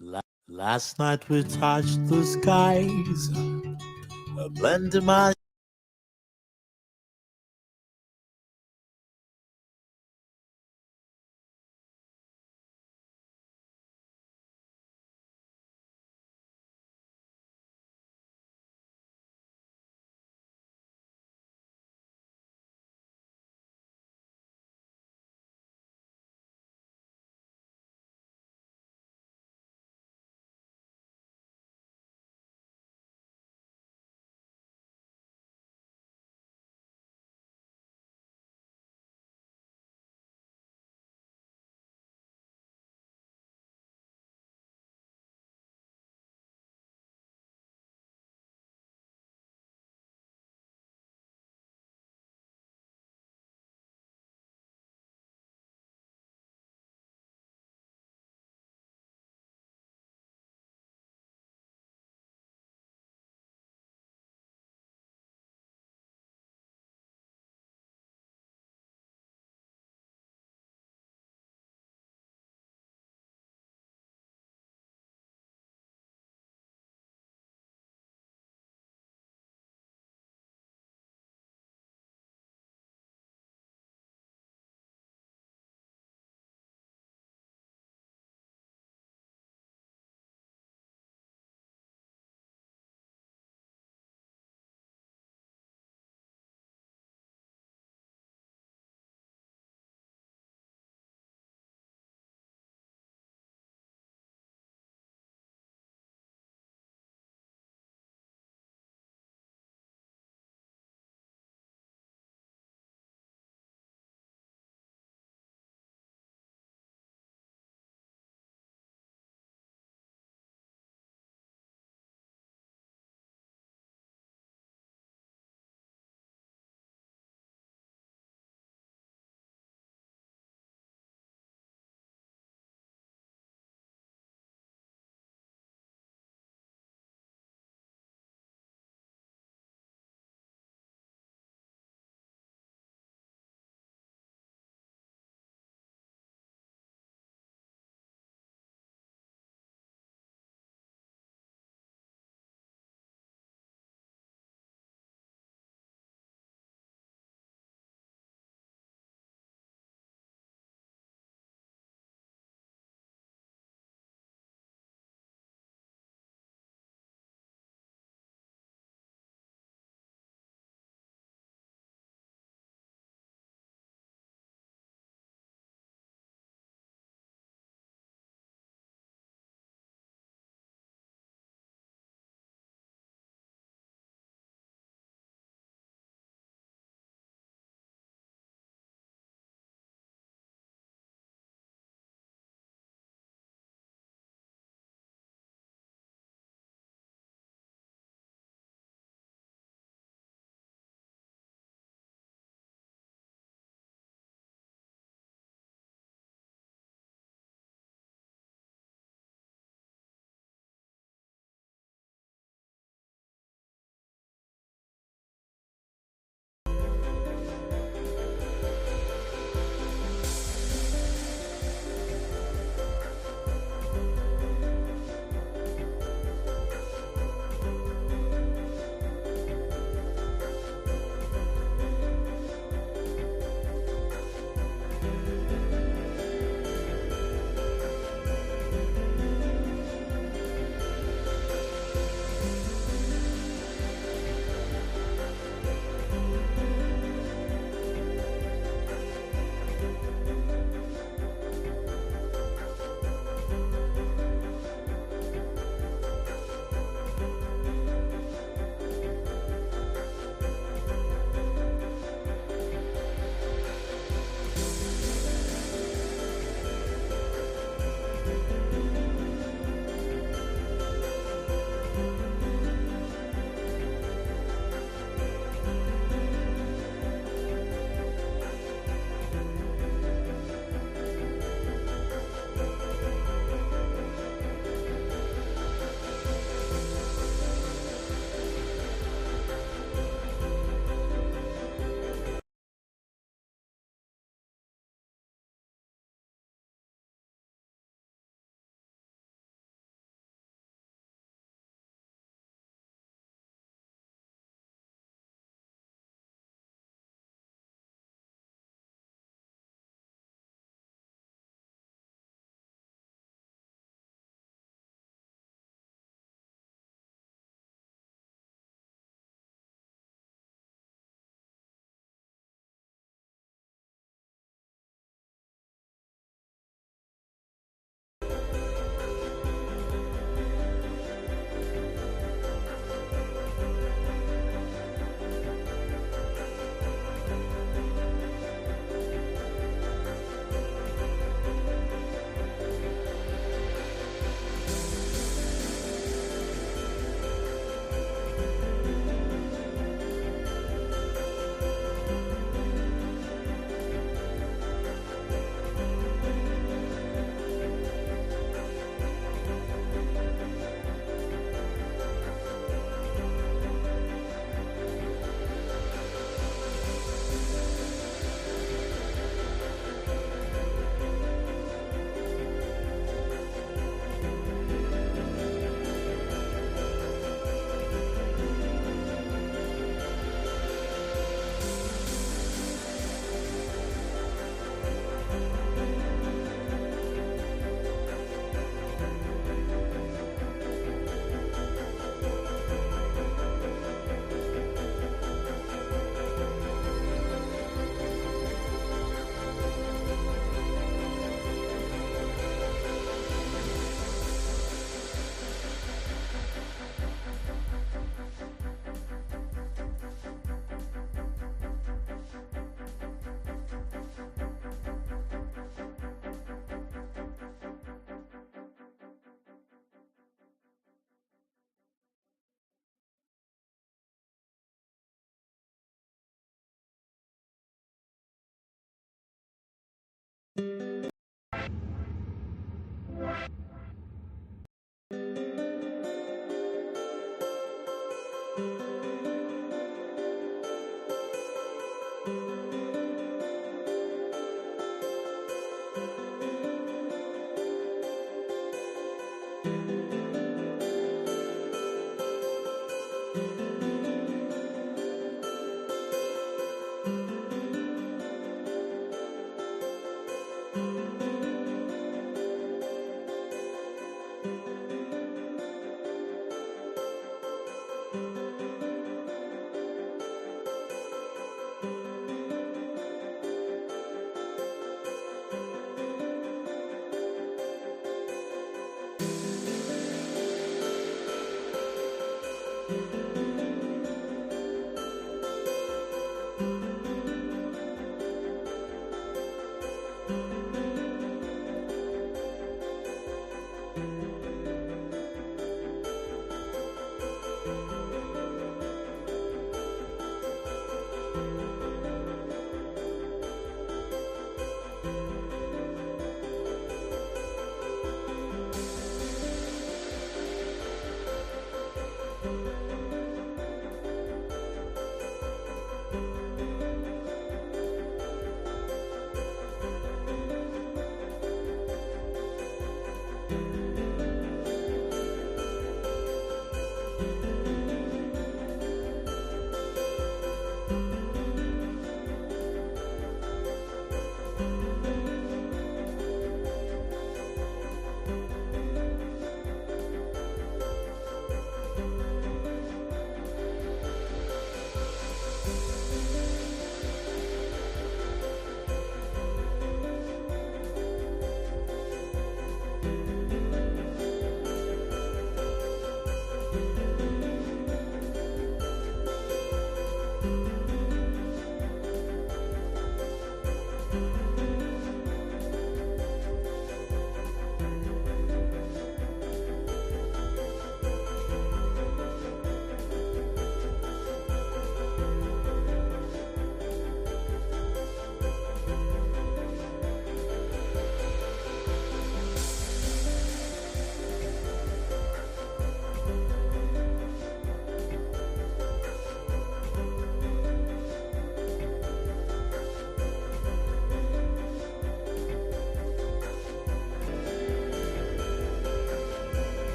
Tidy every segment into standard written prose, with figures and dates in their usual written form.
Last night we touched the skies, a blended my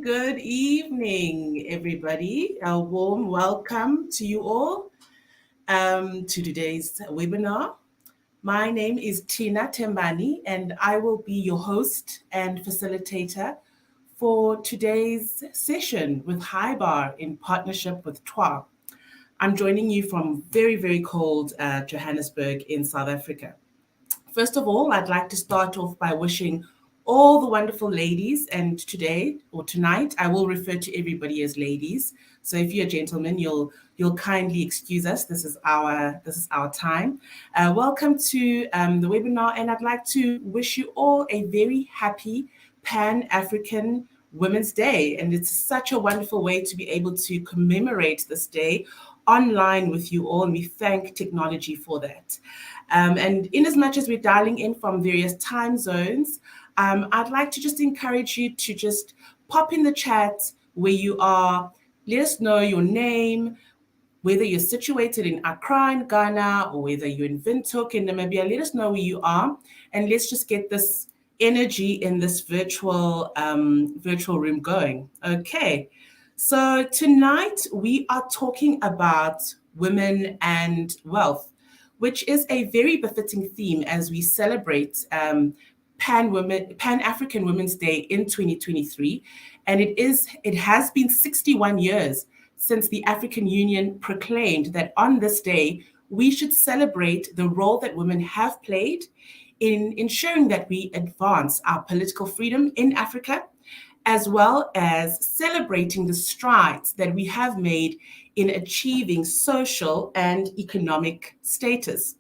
Good evening, everybody. A warm welcome to you all to today's webinar. My name is Tina Tembani, and I will be your host and facilitator for today's session with High Bar in partnership with TWA. I'm joining you from very, very cold Johannesburg in South Africa. First of all, I'd like to start off by wishing all the wonderful ladies. And today or tonight, I will refer to everybody as ladies. So if you're a gentleman, you'll kindly excuse us. This is our time. Welcome to the webinar, and I'd like to wish you all a very happy Pan-African Women's Day. And it's such a wonderful way to be able to commemorate this day online with you all, and we thank technology for that. And in as much as we're dialing in from various time zones, I'd like to just encourage you to just pop in the chat where you are. Let us know your name, whether you're situated in Accra in Ghana or whether you're in Windhoek in Namibia. Let us know where you are, and let's just get this energy in this virtual room going. Okay, so tonight we are talking about women and wealth, which is a very befitting theme as we celebrate Pan-African Women's Day in 2023, and it has been 61 years since the African Union proclaimed that on this day we should celebrate the role that women have played in ensuring that we advance our political freedom in Africa, as well as celebrating the strides that we have made in achieving social and economic status.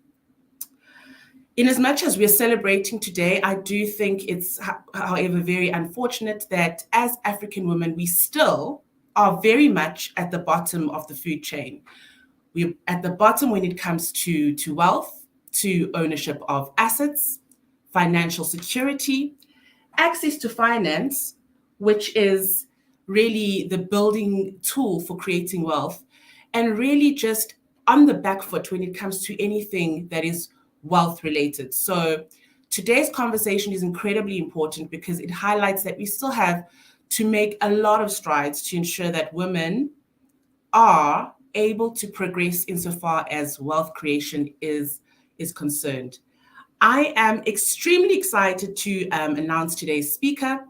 In as much as we're celebrating today, I do think it's, however, very unfortunate that as African women, we still are very much at the bottom of the food chain. We're at the bottom when it comes to wealth, to ownership of assets, financial security, access to finance, which is really the building tool for creating wealth, and really just on the back foot when it comes to anything that is wealth related. So today's conversation is incredibly important because it highlights that we still have to make a lot of strides to ensure that women are able to progress insofar as wealth creation is concerned. I am extremely excited to announce today's speaker,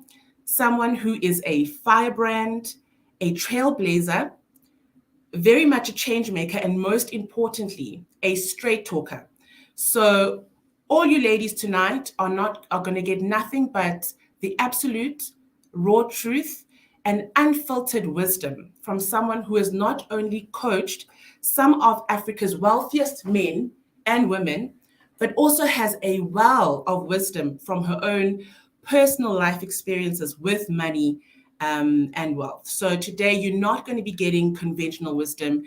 someone who is a firebrand, a trailblazer, very much a change maker, and most importantly, a straight talker. So all you ladies tonight are going to get nothing but the absolute raw truth and unfiltered wisdom from someone who has not only coached some of Africa's wealthiest men and women, but also has a well of wisdom from her own personal life experiences with money and wealth. So today you're not going to be getting conventional wisdom.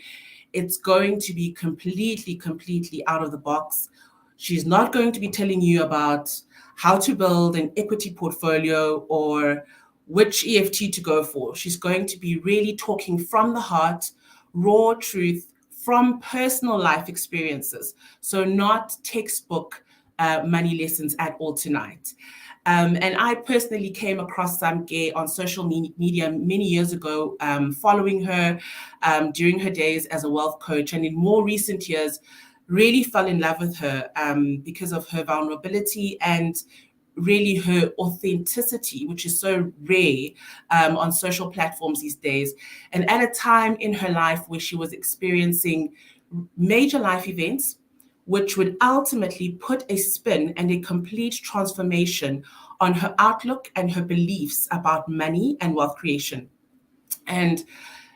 It's going to be completely out of the box. She's not going to be telling you about how to build an equity portfolio or which EFT to go for. She's going to be really talking from the heart, raw truth from personal life experiences. So not textbook money lessons at all tonight. And I personally came across Samke on social media many years ago, following her during her days as a wealth coach. And in more recent years, really fell in love with her because of her vulnerability and really her authenticity, which is so rare on social platforms these days. And at a time in her life where she was experiencing major life events, which would ultimately put a spin and a complete transformation on her outlook and her beliefs about money and wealth creation. And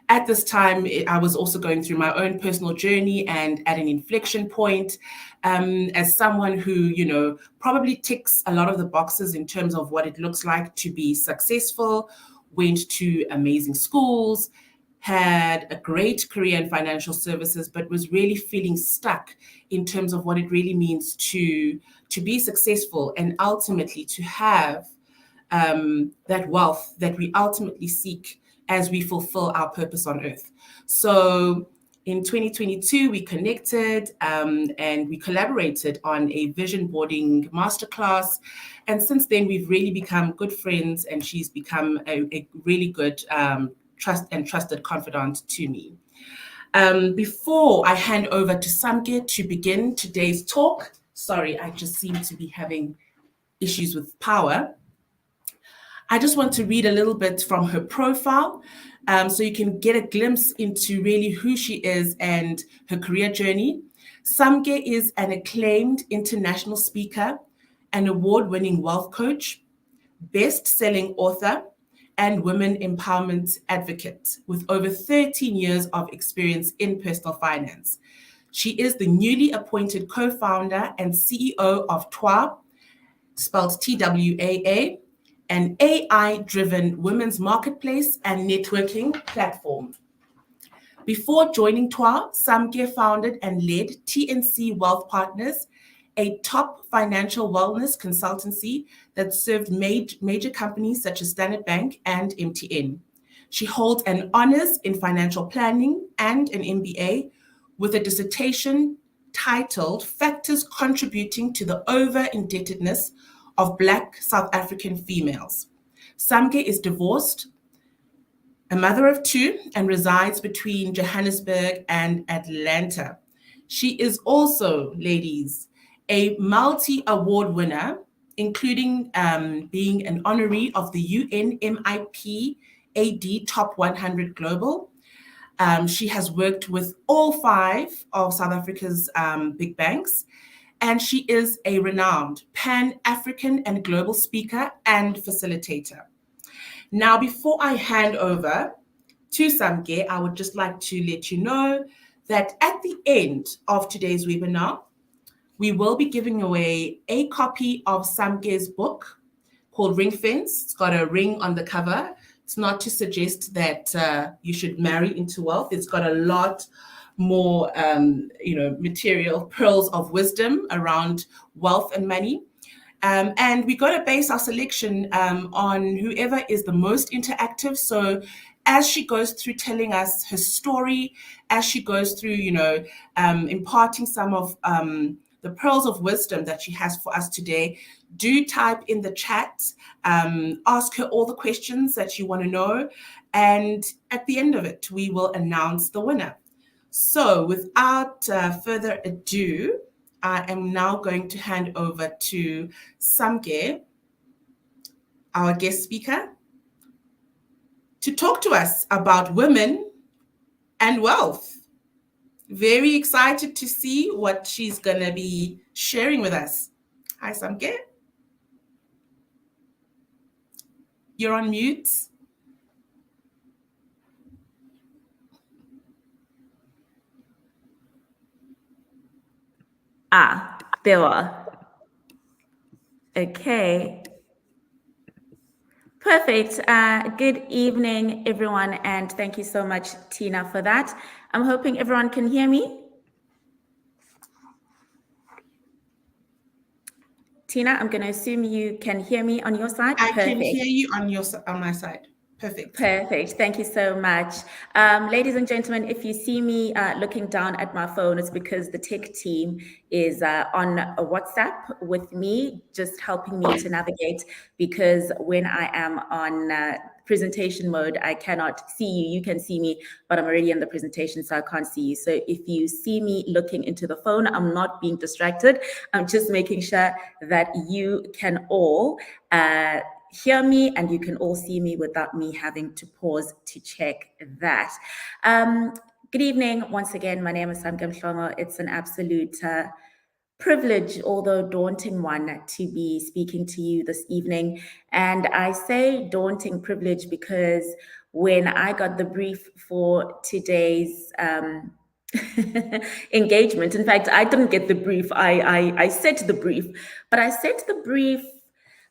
at this time, I was also going through my own personal journey and at an inflection point as someone who, probably ticks a lot of the boxes in terms of what it looks like to be successful, went to amazing schools, had a great career in financial services, but was really feeling stuck in terms of what it really means to be successful and ultimately to have that wealth that we ultimately seek as we fulfill our purpose on earth. So in 2022, we connected and we collaborated on a vision boarding masterclass. And since then, we've really become good friends, and she's become a really good trusted confidant to me. Before I hand over to Samke to begin today's talk, sorry, I just seem to be having issues with power. I just want to read a little bit from her profile so you can get a glimpse into really who she is and her career journey. Samke is an acclaimed international speaker, an award-winning wealth coach, best-selling author, and women empowerment advocate with over 13 years of experience in personal finance. She is the newly appointed co-founder and CEO of TWA, spelled TWAA, an AI-driven women's marketplace and networking platform. Before joining TWA, Samke founded and led TNC Wealth Partners, a top financial wellness consultancy that served major companies such as Standard Bank and MTN. She holds an honors in financial planning and an MBA with a dissertation titled Factors Contributing to the Over-Indebtedness of Black South African Females. Samke is divorced, a mother of two, and resides between Johannesburg and Atlanta. She is also, ladies, a multi-award winner, including being an honoree of the UNMIP AD Top 100 Global. She has worked with all 5 of South Africa's big banks, and she is a renowned Pan-African and global speaker and facilitator. Now, before I hand over to Samke, I would just like to let you know that at the end of today's webinar, we will be giving away a copy of Samke's book called Ring Fence. It's got a ring on the cover. It's not to suggest that you should marry into wealth. It's got a lot more, material, pearls of wisdom around wealth and money. And we got to base our selection on whoever is the most interactive. So as she goes through telling us her story, as she goes through, imparting some of the pearls of wisdom that she has for us today, do type in the chat, ask her all the questions that you want to know. And at the end of it, we will announce the winner. So without further ado, I am now going to hand over to Samke, our guest speaker, to talk to us about women and wealth. Very excited to see what she's going to be sharing with us. Hi, Samke. You're on mute. There we are. Okay. Perfect. Good evening, everyone, and thank you so much, Tina, for that. I'm hoping everyone can hear me. Tina, I'm going to assume you can hear me on your side. I can hear you on my side. Perfect. Perfect. Thank you so much. Ladies and gentlemen, if you see me looking down at my phone, it's because the tech team is on a WhatsApp with me, just helping me to navigate, because when I am on presentation mode, I cannot see you. You can see me, but I'm already in the presentation, so I can't see you. So if you see me looking into the phone, I'm not being distracted. I'm just making sure that you can all hear me and you can all see me without me having to pause to check that. Good evening. Once again, my name is Samke Mhlongo. It's an absolute privilege, although daunting one, to be speaking to you this evening. And I say daunting privilege because when I got the brief for today's engagement, in fact, I didn't get the brief. I set the brief, but I set the brief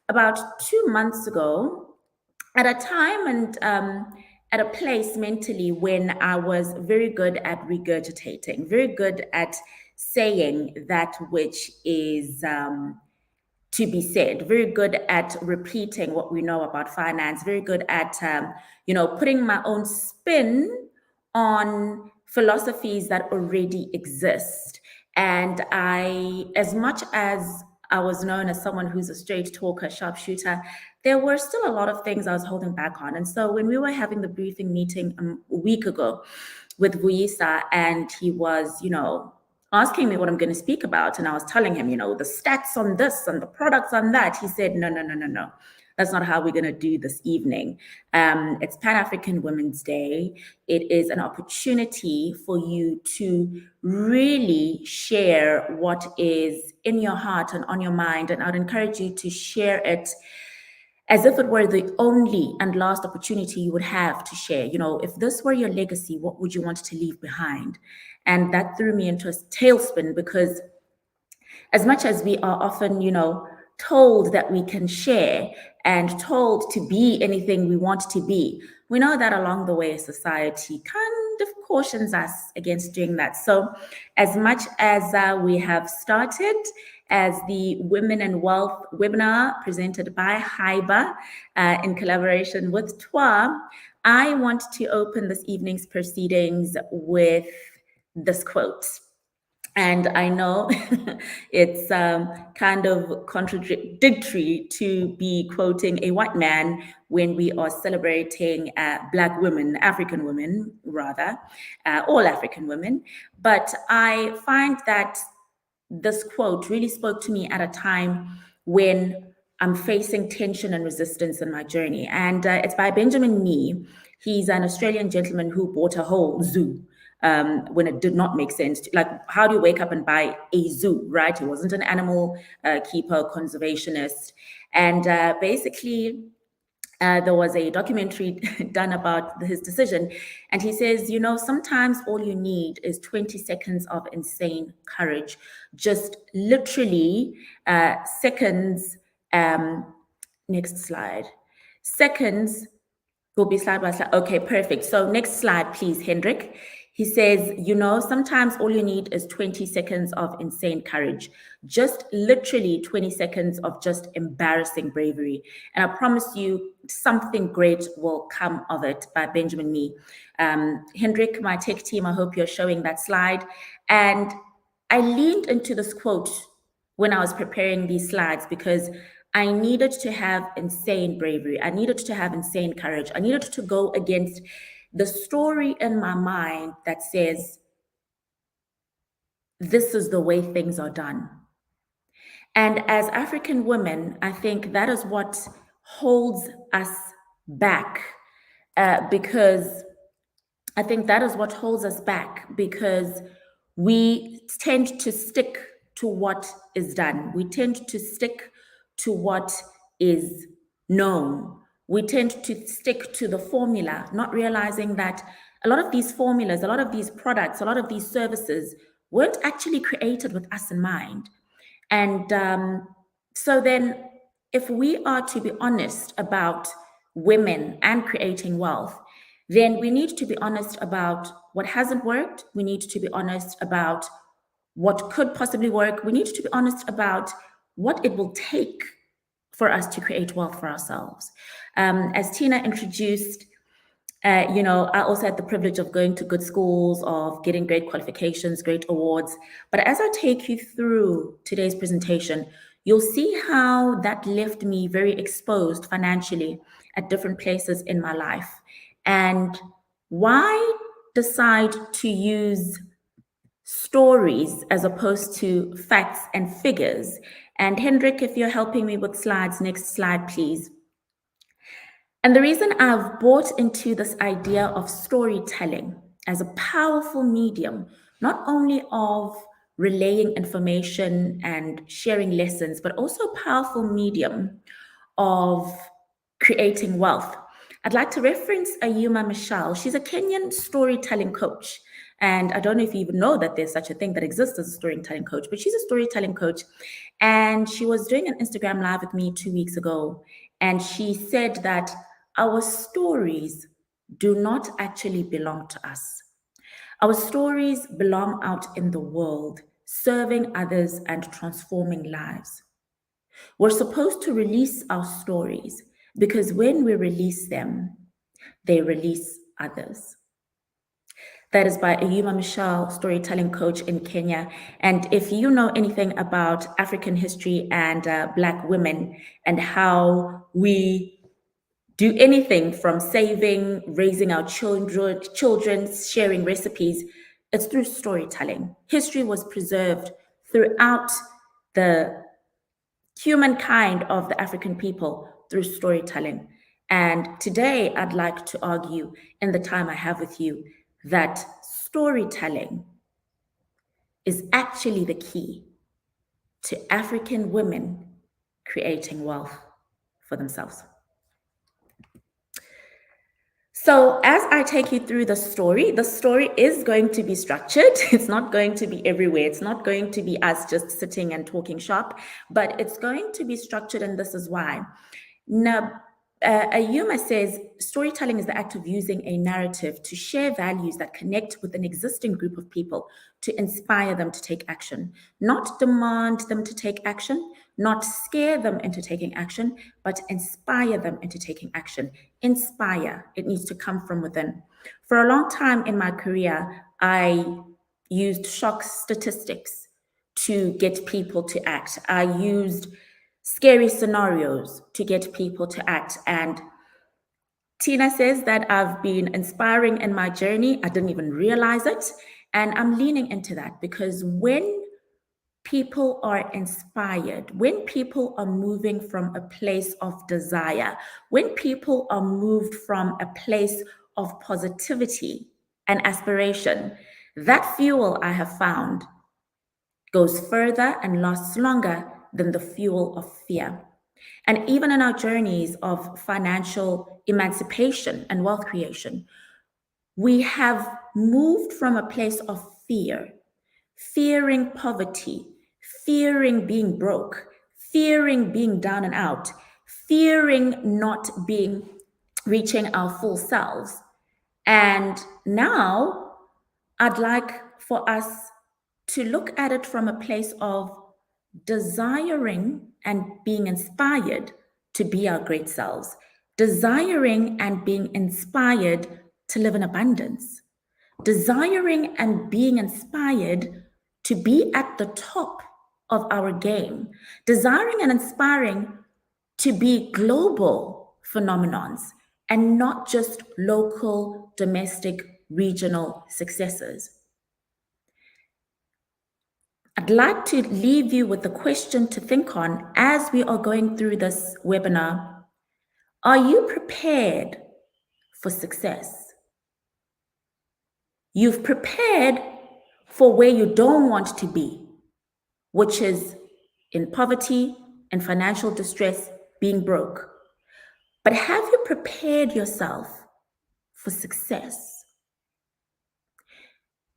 about 2 months ago at a time and at a place mentally when I was very good at regurgitating, very good at saying that which is to be said, very good at repeating what we know about finance, very good at, putting my own spin on philosophies that already exist. And as much as I was known as someone who's a straight talker, sharpshooter, there were still a lot of things I was holding back on. And so when we were having the briefing meeting a week ago with Vuyisa, and he was, asking me what I'm going to speak about, and I was telling him, the stats on this and the products on that, he said, no. That's not how we're going to do this evening. It's Pan-African Women's Day. It is an opportunity for you to really share what is in your heart and on your mind. And I'd encourage you to share it as if it were the only and last opportunity you would have to share. If this were your legacy, what would you want to leave behind? And that threw me into a tailspin, because as much as we are often, told that we can share and told to be anything we want to be, we know that along the way, society kind of cautions us against doing that. So as much as we have started as the Women and Wealth webinar presented by Haiba in collaboration with TWA, I want to open this evening's proceedings with this quote. And I know it's kind of contradictory to be quoting a white man when we are celebrating Black women, African women, rather, all African women. But I find that this quote really spoke to me at a time when I'm facing tension and resistance in my journey. And it's by Benjamin Mee. He's an Australian gentleman who bought a whole zoo. When it did not make sense. Like, how do you wake up and buy a zoo, right? He wasn't an animal keeper, conservationist. And basically, there was a documentary done about his decision. And he says, sometimes all you need is 20 seconds of insane courage. Just literally seconds. Next slide. Seconds will be slide by slide. Okay, perfect. So next slide, please, Hendrik. He says, sometimes all you need is 20 seconds of insane courage. Just literally 20 seconds of just embarrassing bravery. And I promise you, something great will come of it, by Benjamin Mee. Hendrik, my tech team, I hope you're showing that slide. And I leaned into this quote when I was preparing these slides, because I needed to have insane bravery. I needed to have insane courage. I needed to go against the story in my mind that says, this is the way things are done. And as African women, I think that is what holds us back, because I think that is what holds us back, because we tend to stick to what is done. We tend to stick to what is known. We tend to stick to the formula, not realizing that a lot of these formulas, a lot of these products, a lot of these services weren't actually created with us in mind. And so then, if we are to be honest about women and creating wealth, then we need to be honest about what hasn't worked. We need to be honest about what could possibly work. We need to be honest about what it will take for us to create wealth for ourselves. As Tina introduced, I also had the privilege of going to good schools, of getting great qualifications, great awards. But as I take you through today's presentation, you'll see how that left me very exposed financially at different places in my life. And why decide to use stories as opposed to facts and figures? And Hendrik, if you're helping me with slides, next slide, please. And the reason I've bought into this idea of storytelling as a powerful medium, not only of relaying information and sharing lessons, but also a powerful medium of creating wealth. I'd like to reference Ayuma Michelle. She's a Kenyan storytelling coach. And I don't know if you even know that there's such a thing that exists as a storytelling coach, but she's a storytelling coach. And she was doing an Instagram live with me 2 weeks ago. And she said that our stories do not actually belong to us. Our stories belong out in the world, serving others and transforming lives. We're supposed to release our stories because when we release them, they release others. That is by Ayuma Michelle, storytelling coach in Kenya. And if you know anything about African history and Black women and how we do anything from saving, raising our children, sharing recipes, it's through storytelling. History was preserved throughout the humankind of the African people through storytelling. And today I'd like to argue, in the time I have with you, that storytelling is actually the key to African women creating wealth for themselves. So as I take you through the story is going to be structured. It's not going to be everywhere. It's not going to be us just sitting and talking shop, but it's going to be structured, and this is why. Now, Ayuma says, storytelling is the act of using a narrative to share values that connect with an existing group of people to inspire them to take action, not demand them to take action, not scare them into taking action, but inspire them into taking action. Inspire, it needs to come from within. For a long time in my career, I used shock statistics to get people to act. I used scary scenarios to get people to act. And Tina says that I've been inspiring in my journey. I didn't even realize it. And I'm leaning into that because when people are inspired, when people are moving from a place of desire, when people are moved from a place of positivity and aspiration, that fuel I have found goes further and lasts longer than the fuel of fear. And even in our journeys of financial emancipation and wealth creation, we have moved from a place of fear, fearing poverty, fearing being broke, fearing being down and out, fearing not reaching our full selves. And now I'd like for us to look at it from a place of desiring and being inspired to be our great selves, desiring and being inspired to live in abundance, desiring and being inspired to be at the top of our game, desiring and inspiring to be global phenomenons and not just local, domestic, regional successes. I'd like to leave you with a question to think on as we are going through this webinar. Are you prepared for success? You've prepared for where you don't want to be, which is in poverty and financial distress, being broke. But have you prepared yourself for success?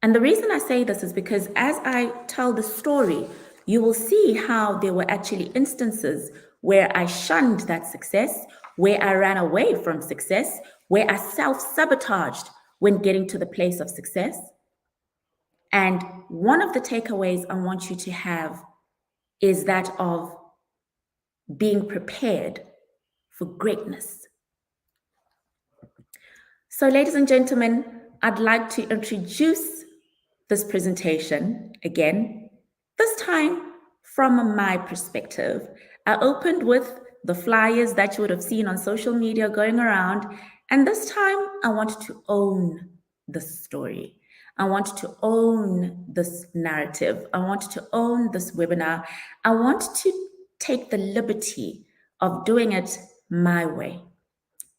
And the reason I say this is because as I tell the story, you will see how there were actually instances where I shunned that success, where I ran away from success, where I self-sabotaged when getting to the place of success. And one of the takeaways I want you to have is that of being prepared for greatness. So, ladies and gentlemen, I'd like to introduce this presentation again, this time from my perspective. I opened with the flyers that you would have seen on social media going around, and this time I wanted to own the story. I wanted to own this narrative. I wanted to own this webinar. I want to take the liberty of doing it my way,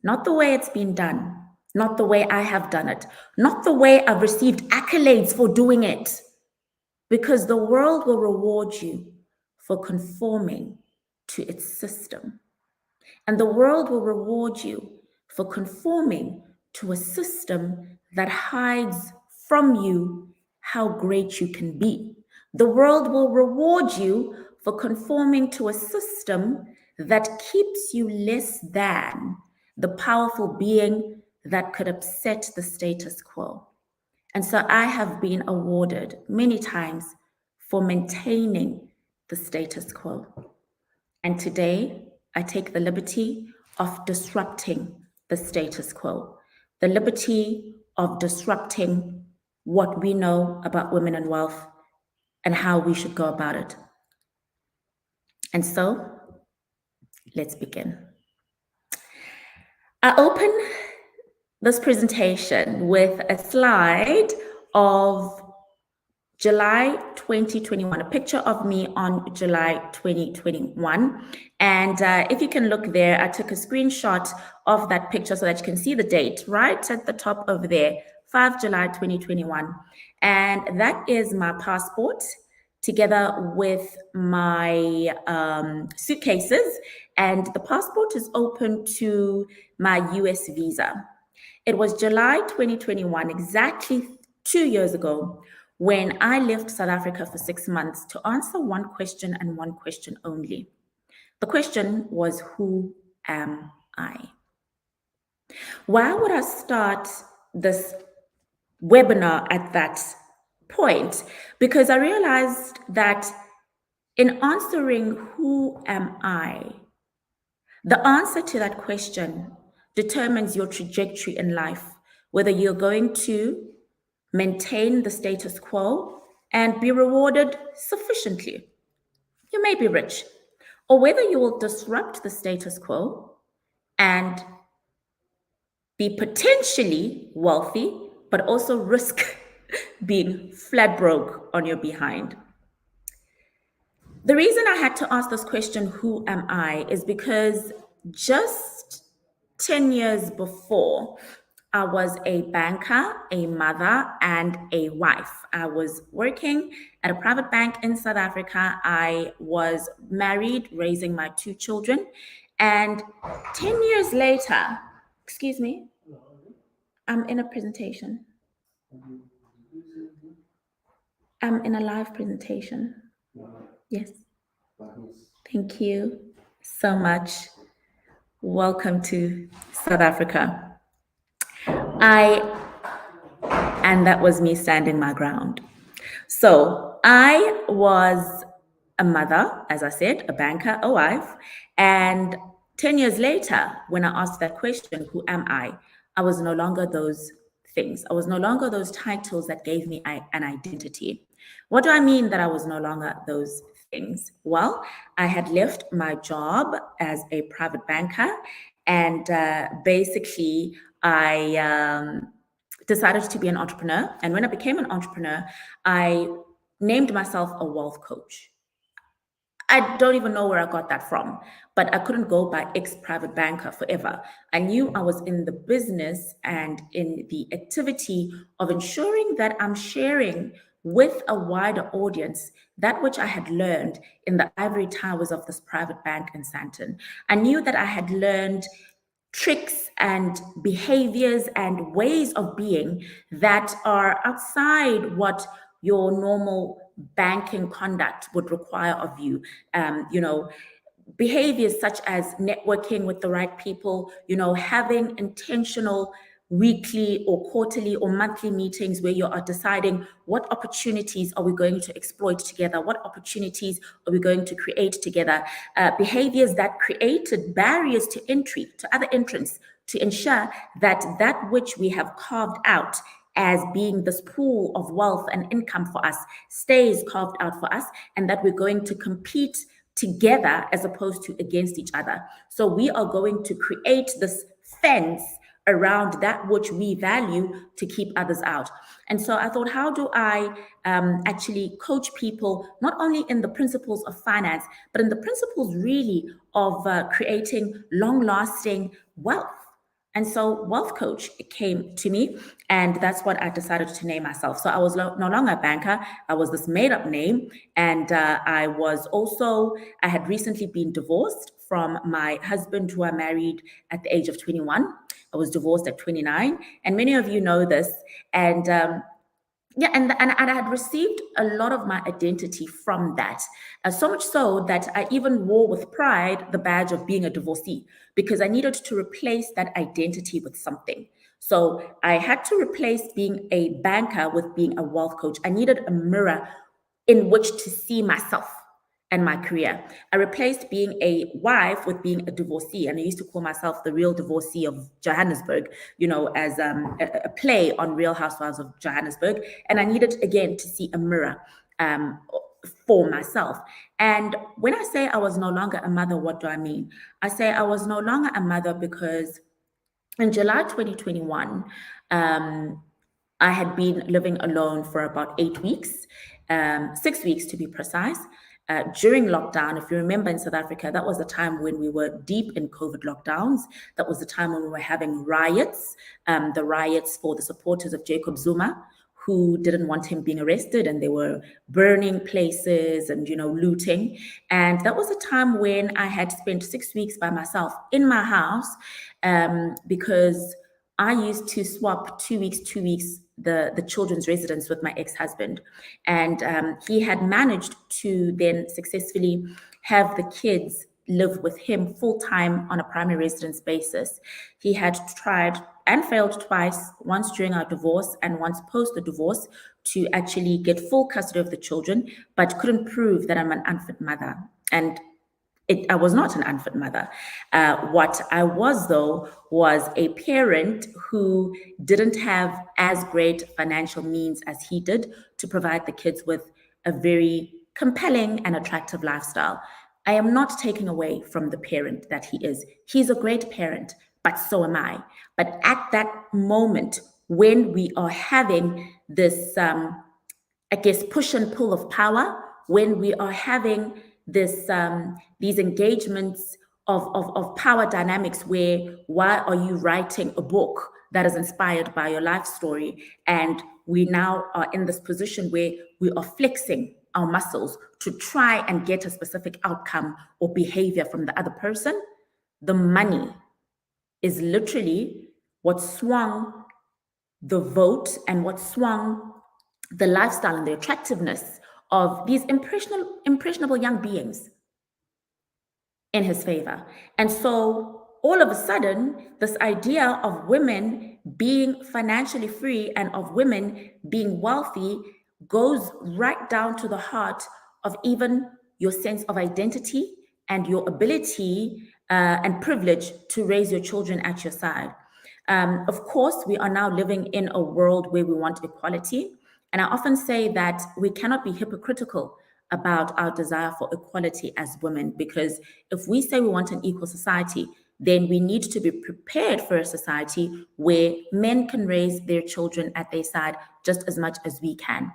not the way it's been done, not the way I have done it, not the way I've received accolades for doing it, because the world will reward you for conforming to its system. And the world will reward you for conforming to a system that hides from you how great you can be. The world will reward you for conforming to a system that keeps you less than the powerful being that could upset the status quo. And so I have been awarded many times for maintaining the status quo. And today, I take the liberty of disrupting the status quo, the liberty of disrupting what we know about women and wealth and how we should go about it. And so, let's begin. I open this presentation with a slide of July 2021, a picture of me on July 2021. And if you can look there, I took a screenshot of that picture so that you can see the date right at the top over there, 5 July 2021. And that is my passport together with my suitcases. And the passport is open to my US visa. It was July 2021, exactly 2 years ago, when I left South Africa for 6 months to answer one question and one question only. The question was, who am I? Why would I start this webinar at that point? Because I realized that in answering who am I, the answer to that question determines your trajectory in life, whether you're going to maintain the status quo and be rewarded sufficiently. You may be rich, or whether you will disrupt the status quo and be potentially wealthy, but also risk being flat broke on your behind. The reason I had to ask this question, who am I, is because just 10 years before, I was a banker, a mother, and a wife. I was working at a private bank in South Africa. I was married, raising my 2 children. And 10 years later, excuse me, I'm in a presentation. I'm in a live presentation. Yes. Thank you so much. Welcome to South Africa. And that was me standing my ground. So I was a mother, as I said, a banker, a wife. And 10 years later, when I asked that question, who am I was no longer those things. I was no longer those titles that gave me an identity. What do I mean that I was no longer those things? Well, I had left my job as a private banker, and basically I decided to be an entrepreneur. And when I became an entrepreneur, I named myself a wealth coach. I don't even know where I got that from, but I couldn't go by ex-private banker forever. I knew I was in the business and in the activity of ensuring that I'm sharing with a wider audience that which I had learned in the ivory towers of this private bank in Sandton. I knew that I had learned tricks and behaviors and ways of being that are outside what your normal banking conduct would require of you. Behaviors such as networking with the right people, having intentional weekly or quarterly or monthly meetings where you are deciding what opportunities are we going to exploit together, what opportunities are we going to create together, behaviors that created barriers to entry, to other entrants, to ensure that that which we have carved out as being this pool of wealth and income for us stays carved out for us, and that we're going to compete together as opposed to against each other. So we are going to create this fence around that which we value to keep others out. And so I thought, how do I actually coach people, not only in the principles of finance, but in the principles really of creating long-lasting wealth? And so Wealth Coach came to me, and that's what I decided to name myself. So I was no longer a banker. I was this made-up name. And I had recently been divorced from my husband, who I married at the age of 21. I was divorced at 29. And many of you know this. And and I had received a lot of my identity from that. So much so that I even wore with pride the badge of being a divorcee, because I needed to replace that identity with something. So I had to replace being a banker with being a wealth coach. I needed a mirror in which to see myself and my career. I replaced being a wife with being a divorcee. And I used to call myself the real divorcee of Johannesburg, as a play on Real Housewives of Johannesburg. And I needed, again, to see a mirror for myself. And when I say I was no longer a mother, what do I mean? I say I was no longer a mother because in July 2021, I had been living alone for about 8 weeks, 6 weeks to be precise. During lockdown, if you remember in South Africa, that was the time when we were deep in COVID lockdowns. That was the time when we were having riots, the riots for the supporters of Jacob Zuma, who didn't want him being arrested, and they were burning places and, looting. And that was a time when I had spent 6 weeks by myself in my house, because I used to swap 2 weeks, 2 weeks, the children's residence with my ex-husband. And he had managed to then successfully have the kids live with him full-time on a primary residence basis. He had tried and failed twice, once during our divorce and once post the divorce, to actually get full custody of the children, but couldn't prove that I'm an unfit mother. And I was not an unfit mother. What I was, though, was a parent who didn't have as great financial means as he did to provide the kids with a very compelling and attractive lifestyle. I am not taking away from the parent that he is. He's a great parent, but so am I. But at that moment, when we are having this, I guess, push and pull of power, when we are having these engagements of power dynamics, where why are you writing a book that is inspired by your life story? And we now are in this position where we are flexing our muscles to try and get a specific outcome or behavior from the other person. The money is literally what swung the vote and what swung the lifestyle and the attractiveness of these impressionable young beings in his favor. And so all of a sudden, this idea of women being financially free and of women being wealthy goes right down to the heart of even your sense of identity and your ability and privilege to raise your children at your side. Of course, we are now living in a world where we want equality. And I often say that we cannot be hypocritical about our desire for equality as women, because if we say we want an equal society, then we need to be prepared for a society where men can raise their children at their side just as much as we can.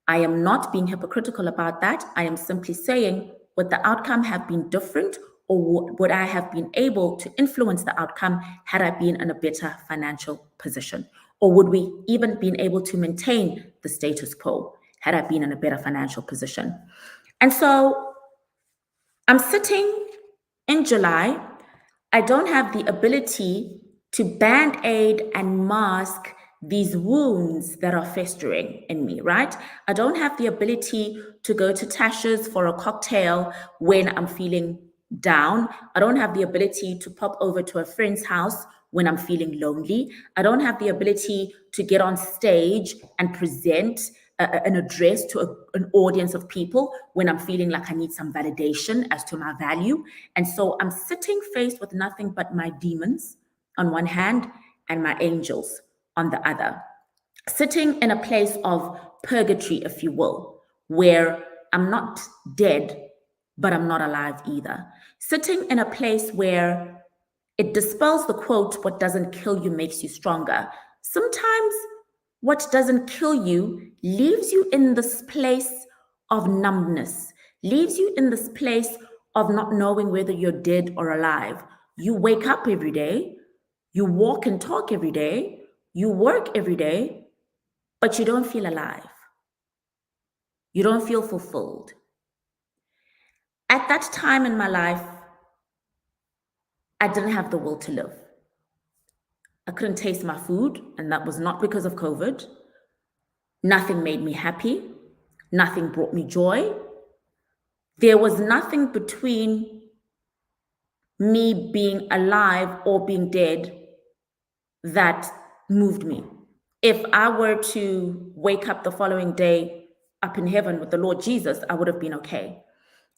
I am not being hypocritical about that. I am simply saying, would the outcome have been different, or would I have been able to influence the outcome had I been in a better financial position? Or would we even been able to maintain the status quo had I been in a better financial position? And so I'm sitting in July. I don't have the ability to band-aid and mask these wounds that are festering in me, right? I don't have the ability to go to Tasha's for a cocktail when I'm feeling down. I don't have the ability to pop over to a friend's house when I'm feeling lonely. I don't have the ability to get on stage and present an address to an audience of people when I'm feeling like I need some validation as to my value. And so I'm sitting faced with nothing but my demons on one hand and my angels on the other, sitting in a place of purgatory, if you will, where I'm not dead, but I'm not alive either. Sitting in a place where it dispels the quote, what doesn't kill you makes you stronger. Sometimes what doesn't kill you leaves you in this place of numbness, leaves you in this place of not knowing whether you're dead or alive. You wake up every day, you walk and talk every day, you work every day, but you don't feel alive. You don't feel fulfilled. At that time in my life, I didn't have the will to live. I couldn't taste my food, and that was not because of COVID. Nothing made me happy. Nothing brought me joy. There was nothing between me being alive or being dead that moved me. If I were to wake up the following day up in heaven with the Lord Jesus, I would have been okay.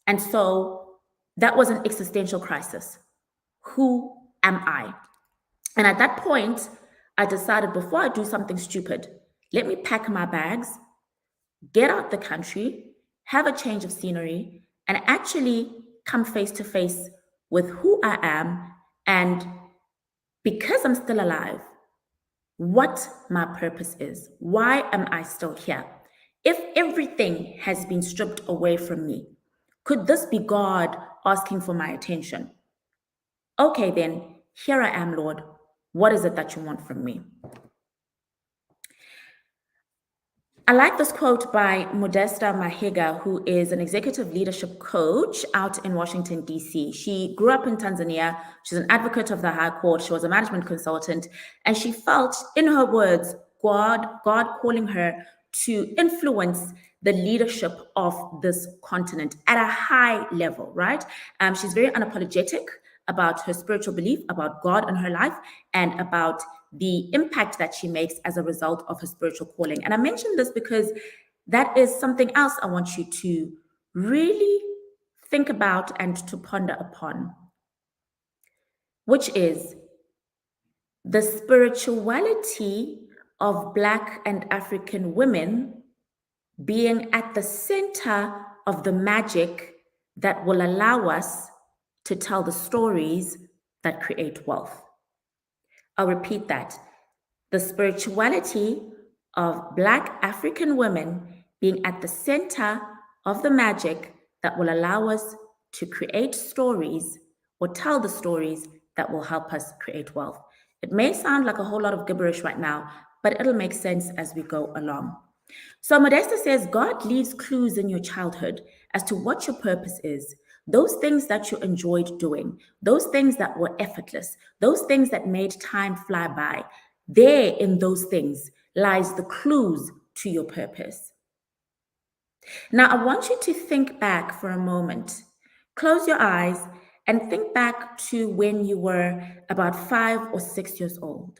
And so that was an existential crisis. Who am I? And at that point, I decided, before I do something stupid, let me pack my bags, get out the country, have a change of scenery, and actually come face to face with who I am, and because I'm still alive, what my purpose is. Why am I still here? If everything has been stripped away from me, could this be God asking for my attention? Okay, then, here I am, Lord. What is it that you want from me? I like this quote by Modesta Mahiga, who is an executive leadership coach out in Washington, D.C. She grew up in Tanzania. She's an advocate of the High Court. She was a management consultant. And she felt, in her words, God calling her to influence the leadership of this continent at a high level, right? She's very unapologetic about her spiritual belief, about God in her life, and about the impact that she makes as a result of her spiritual calling. And I mention this because that is something else I want you to really think about and to ponder upon, which is the spirituality of Black and African women being at the center of the magic that will allow us to tell the stories that create wealth. I'll repeat that. The spirituality of Black African women being at the center of the magic that will allow us to create stories or tell the stories that will help us create wealth. It may sound like a whole lot of gibberish right now, but it'll make sense as we go along. So Modesta says, God leaves clues in your childhood as to what your purpose is. Those things that you enjoyed doing, those things that were effortless, those things that made time fly by, there in those things lies the clues to your purpose. Now, I want you to think back for a moment. Close your eyes and think back to when you were about 5 or 6 years old.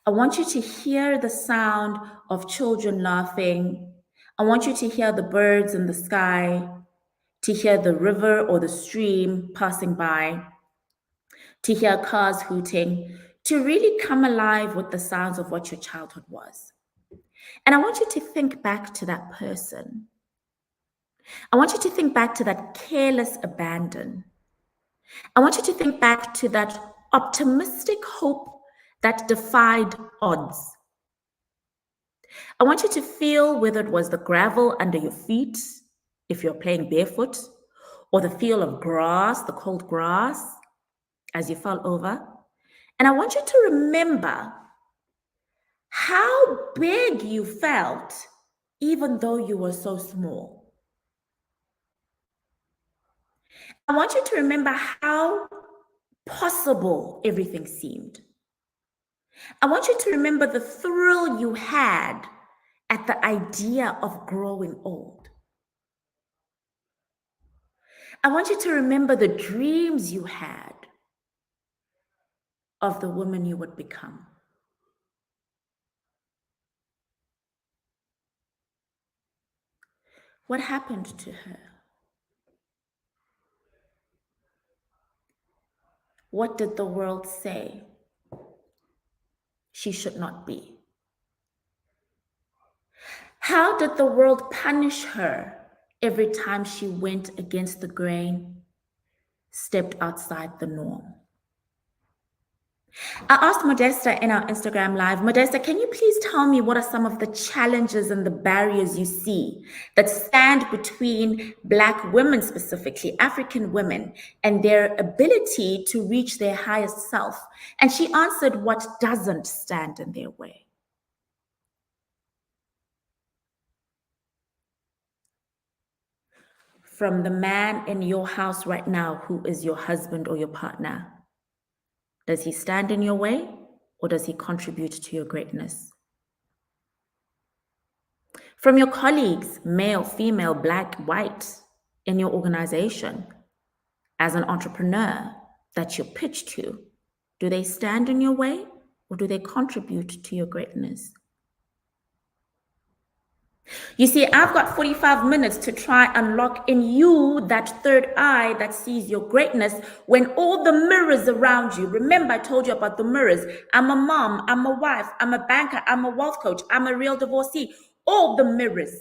I want you to hear the sound of children laughing. I want you to hear the birds in the sky, to hear the river or the stream passing by, to hear cars hooting, to really come alive with the sounds of what your childhood was. And I want you to think back to that person. I want you to think back to that careless abandon. I want you to think back to that optimistic hope that defied odds. I want you to feel whether it was the gravel under your feet, if you're playing barefoot, or the feel of grass, the cold grass, as you fell over. And I want you to remember how big you felt, even though you were so small. I want you to remember how possible everything seemed. I want you to remember the thrill you had at the idea of growing old. I want you to remember the dreams you had of the woman you would become. What happened to her? What did the world say she should not be? How did the world punish her every time she went against the grain, stepped outside the norm? I asked Modesta in our Instagram live, Modesta, can you please tell me what are some of the challenges and the barriers you see that stand between Black women, specifically African women, and their ability to reach their highest self? And she answered what doesn't stand in their way. From the man in your house right now who is your husband or your partner, does he stand in your way or does he contribute to your greatness? From your colleagues, male, female, Black, white, in your organization, as an entrepreneur that you pitch to, do they stand in your way or do they contribute to your greatness? You see, I've got 45 minutes to try and unlock in you that third eye that sees your greatness when all the mirrors around you, remember I told you about the mirrors. I'm a mom, I'm a wife, I'm a banker, I'm a wealth coach, I'm a real divorcee. All the mirrors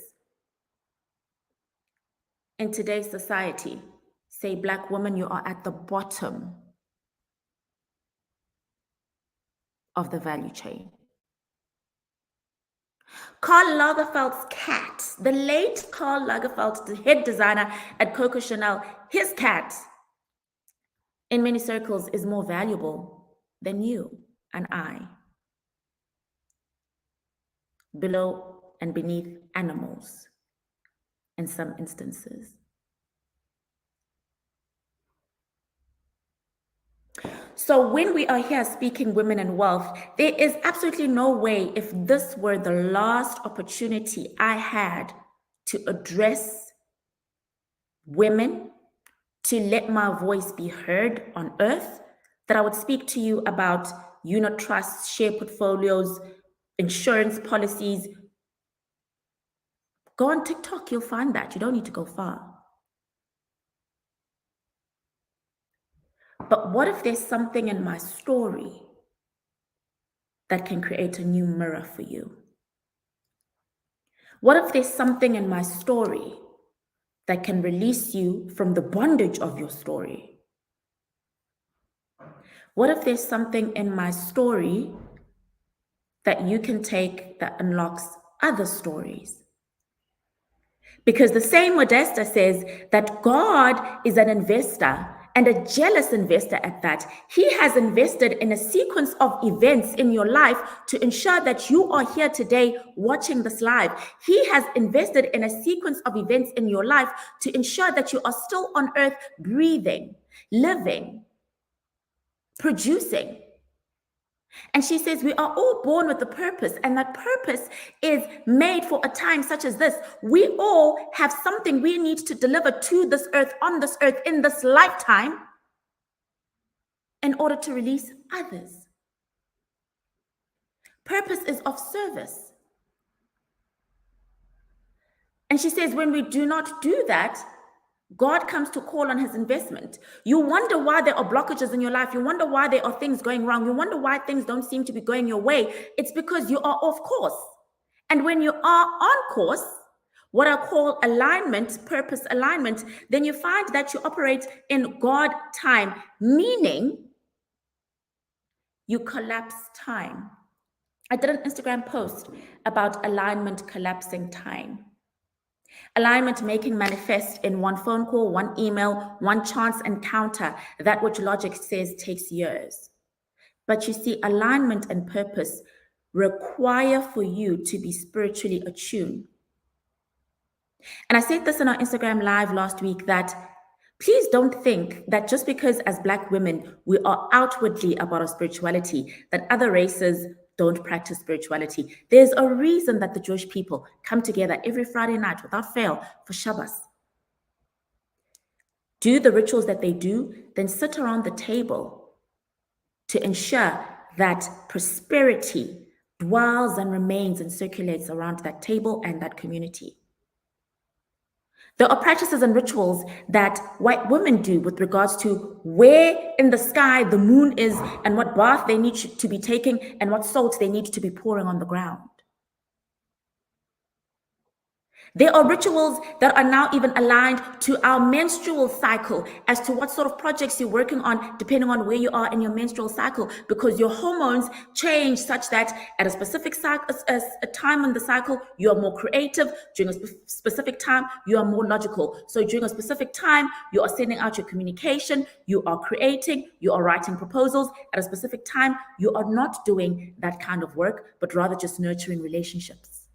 in today's society say, Black woman, you are at the bottom of the value chain. Karl Lagerfeld's cat, the late Karl Lagerfeld, the head designer at Coco Chanel, his cat, in many circles, is more valuable than you and I. Below and beneath animals in some instances. So when we are here speaking women and wealth, there is absolutely no way, if this were the last opportunity I had to address women, to let my voice be heard on earth, that I would speak to you about unit trusts, share portfolios, insurance policies. Go on TikTok, you'll find that. You don't need to go far. But what if there's something in my story that can create a new mirror for you? What if there's something in my story that can release you from the bondage of your story? What if there's something in my story that you can take that unlocks other stories? Because the same Modesta says that God is an investor, and a jealous investor at that. He has invested in a sequence of events in your life to ensure that you are here today watching this live. He has invested in a sequence of events in your life to ensure that you are still on earth, breathing, living, producing. And she says, we are all born with a purpose, and that purpose is made for a time such as this. We all have something we need to deliver to this earth, on this earth, in this lifetime, in order to release others. Purpose is of service. And she says, when we do not do that, God comes to call on his investment. You wonder why there are blockages in your life. You wonder why there are things going wrong. You wonder why things don't seem to be going your way. It's because you are off course. And when you are on course, what I call alignment, purpose alignment, then you find that you operate in God time, meaning you collapse time. I did an Instagram post about alignment collapsing time. Alignment making manifest in one phone call, one email, one chance encounter, that which logic says takes years. But you see, alignment and purpose require for you to be spiritually attuned. And I said this in our Instagram live last week, that please don't think that just because as Black women, we are outwardly about our spirituality, that other races don't practice spirituality. There's a reason that the Jewish people come together every Friday night without fail for Shabbos. Do the rituals that they do, then sit around the table to ensure that prosperity dwells and remains and circulates around that table and that community. There are practices and rituals that white women do with regards to where in the sky the moon is and what bath they need to be taking and what salt they need to be pouring on the ground. There are rituals that are now even aligned to our menstrual cycle as to what sort of projects you're working on, depending on where you are in your menstrual cycle, because your hormones change such that at a specific cycle, a time in the cycle, you are more creative. During a specific time, you are more logical. So during a specific time, you are sending out your communication, you are creating, you are writing proposals. At a specific time, you are not doing that kind of work, but rather just nurturing relationships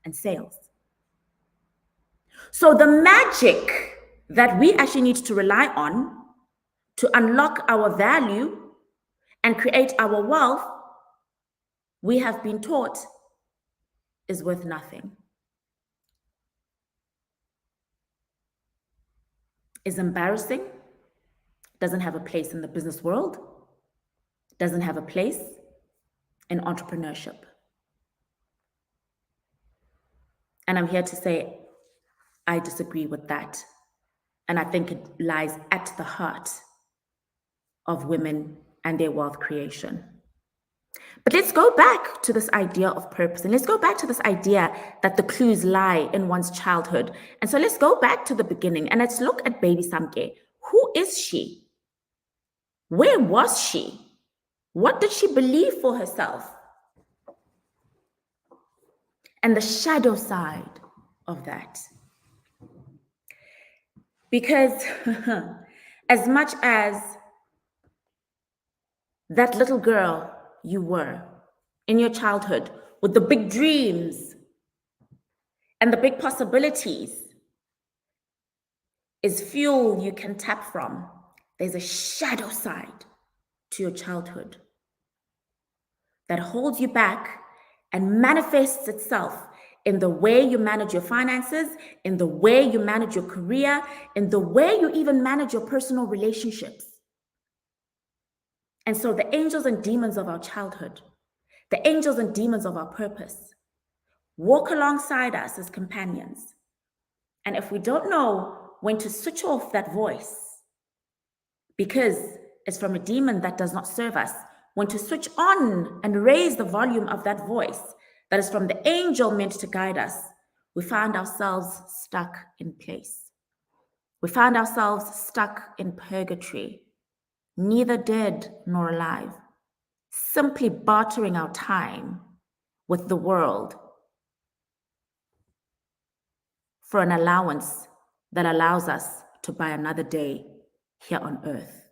and sales. So the magic that we actually need to rely on to unlock our value and create our wealth, we have been taught, is worth nothing. Is embarrassing, doesn't have a place in the business world, doesn't have a place in entrepreneurship. And I'm here to say, I disagree with that. And I think it lies at the heart of women and their wealth creation. But let's go back to this idea of purpose, and let's go back to this idea that the clues lie in one's childhood. And so let's go back to the beginning and let's look at baby Samke. Who is she? Where was she? What did she believe for herself? And the shadow side of that. Because as much as that little girl you were in your childhood with the big dreams And the big possibilities is fuel you can tap from. There's a shadow side to your childhood that holds you back and manifests itself in the way you manage your finances, in the way you manage your career, in the way you even manage your personal relationships. And so the angels and demons of our childhood, the angels and demons of our purpose, walk alongside us as companions. And if we don't know when to switch off that voice, because it's from a demon that does not serve us, when to switch on and raise the volume of that voice that is from the angel meant to guide us, we find ourselves stuck in place. We find ourselves stuck in purgatory, neither dead nor alive, simply bartering our time with the world for an allowance that allows us to buy another day here on earth.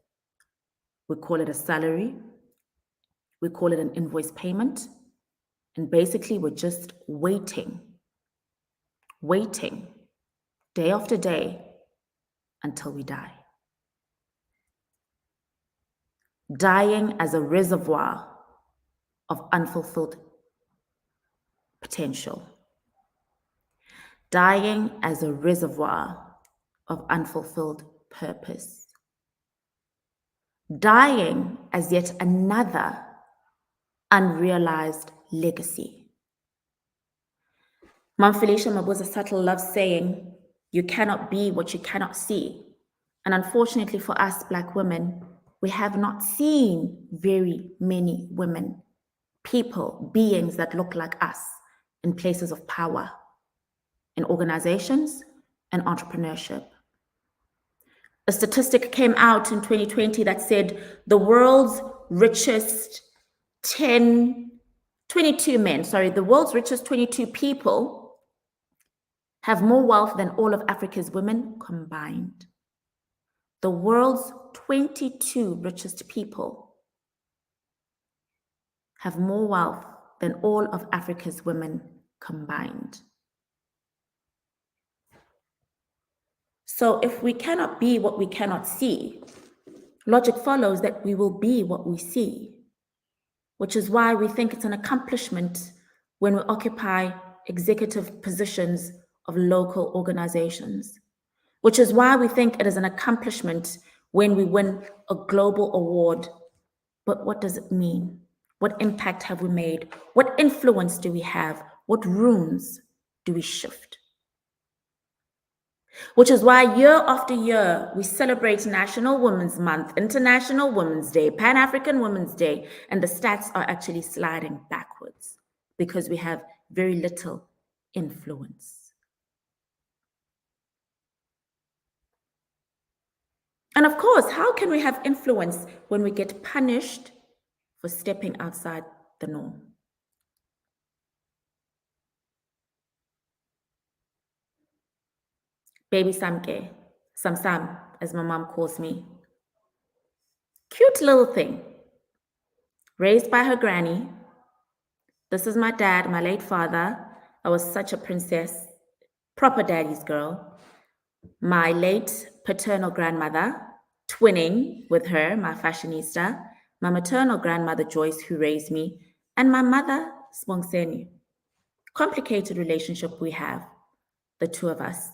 We call it a salary, we call it an invoice payment, and basically we're just waiting day after day until we die. Dying as a reservoir of unfulfilled potential. Dying as a reservoir of unfulfilled purpose. Dying as yet another unrealized legacy. Mom Felicia Mabuza Subtle loves saying, you cannot be what you cannot see. And unfortunately for us Black women, we have not seen very many women, people, beings that look like us in places of power, in organizations and entrepreneurship. A statistic came out in 2020 that said the world's richest 22 people have more wealth than all of Africa's women combined. The world's 22 richest people have more wealth than all of Africa's women combined. So if we cannot be what we cannot see, logic follows that we will be what we see, which is why we think it's an accomplishment when we occupy executive positions of local organizations, which is why we think it is an accomplishment when we win a global award. But what does it mean? What impact have we made? What influence do we have? What rooms do we shift? Which is why year after year, we celebrate National Women's Month, International Women's Day, Pan-African Women's Day, and the stats are actually sliding backwards because we have very little influence. And of course, how can we have influence when we get punished for stepping outside the norm? Baby Samke, Sam, as my mom calls me. Cute little thing. Raised by her granny. This is my dad, my late father. I was such a princess, proper daddy's girl. My late paternal grandmother, twinning with her, my fashionista. My maternal grandmother, Joyce, who raised me. And my mother, Sbongiseni. Complicated relationship we have, the two of us.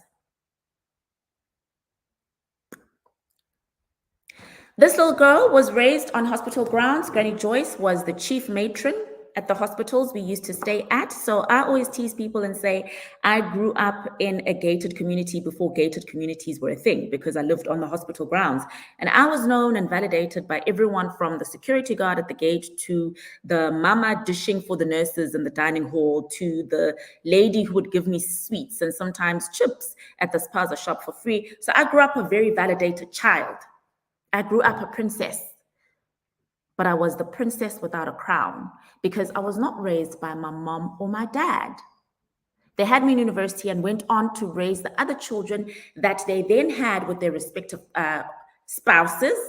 This little girl was raised on hospital grounds. Granny Joyce was the chief matron at the hospitals we used to stay at. So I always tease people and say, I grew up in a gated community before gated communities were a thing, because I lived on the hospital grounds. And I was known and validated by everyone from the security guard at the gate to the mama dishing for the nurses in the dining hall to the lady who would give me sweets and sometimes chips at the spaza shop for free. So I grew up a very validated child. I grew up a princess, but I was the princess without a crown because I was not raised by my mom or my dad. They had me in university and went on to raise the other children that they then had with their respective spouses.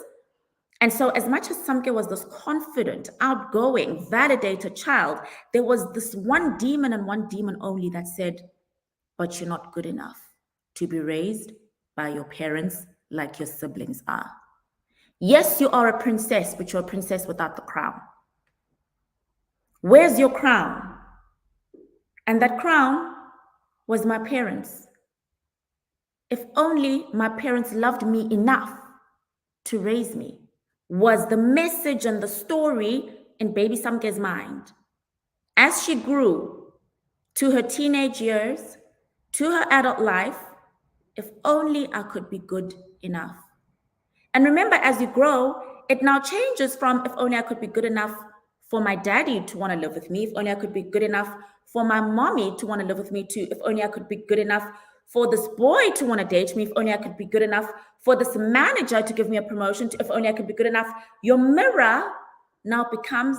And so as much as Samke was this confident, outgoing, validated child, there was this one demon and one demon only that said, but you're not good enough to be raised by your parents like your siblings are. Yes, you are a princess, but you're a princess without the crown. Where's your crown? And that crown was my parents. If only my parents loved me enough to raise me, was the message and the story in baby Samke's mind. As she grew to her teenage years, to her adult life, if only I could be good enough. And remember, as you grow, it now changes from if only I could be good enough for my daddy to want to live with me, if only I could be good enough for my mommy to want to live with me too, if only I could be good enough for this boy to want to date me, if only I could be good enough for this manager to give me a promotion, if only I could be good enough. Your mirror now becomes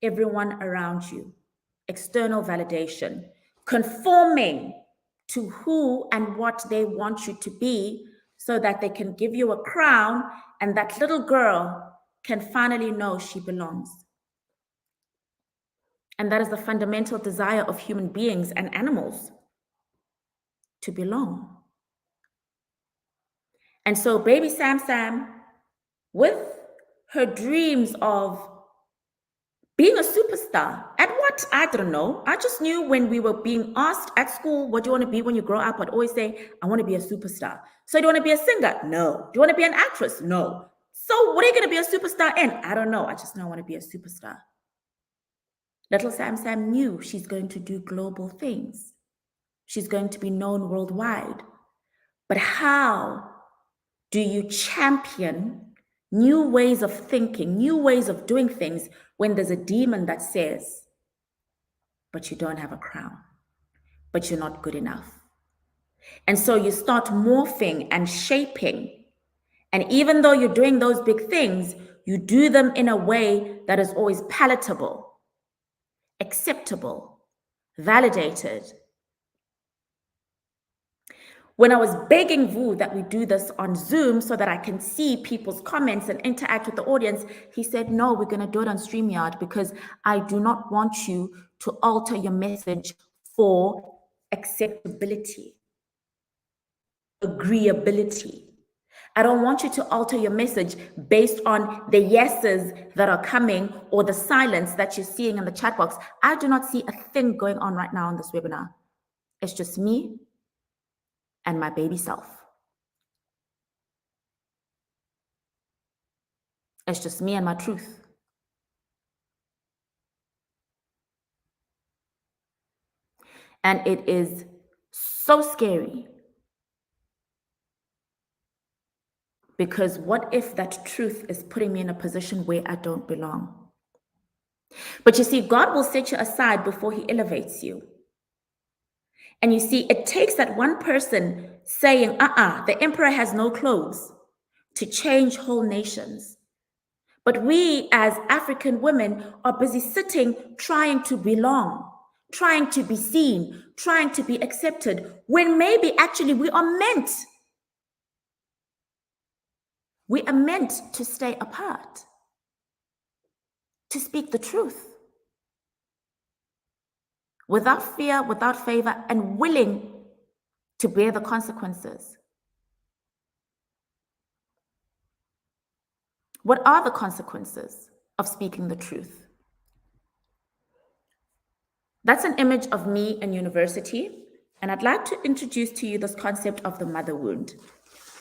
everyone around you. External validation, conforming to who and what they want you to be so that they can give you a crown and that little girl can finally know she belongs. And that is the fundamental desire of human beings and animals, to belong. And so baby Sam, with her dreams of being a superstar, at what? I don't know. I just knew when we were being asked at school, what do you want to be when you grow up? I'd always say, I want to be a superstar. So do you want to be a singer? No. Do you want to be an actress? No. So what are you going to be a superstar in? I don't know. I just know I want to be a superstar. Little Sam knew she's going to do global things. She's going to be known worldwide. But how do you champion new ways of thinking, new ways of doing things when there's a demon that says, but you don't have a crown, but you're not good enough? And so you start morphing and shaping. And even though you're doing those big things, you do them in a way that is always palatable, acceptable, validated. When I was begging Vu that we do this on Zoom so that I can see people's comments and interact with the audience, he said, no, we're going to do it on StreamYard because I do not want you to alter your message for acceptability, agreeability. I don't want you to alter your message based on the yeses that are coming or the silence that you're seeing in the chat box. I do not see a thing going on right now in this webinar. It's just me and my baby self. It's just me and my truth. And it is so scary because what if that truth is putting me in a position where I don't belong? But you see, God will set you aside before he elevates you. And you see, it takes that one person saying, the emperor has no clothes to change whole nations. But we as African women are busy sitting, trying to belong, trying to be seen, trying to be accepted, when maybe actually we are meant to stay apart, to speak the truth, without fear, without favor, and willing to bear the consequences. What are the consequences of speaking the truth? That's an image of me in university, and I'd like to introduce to you this concept of the mother wound.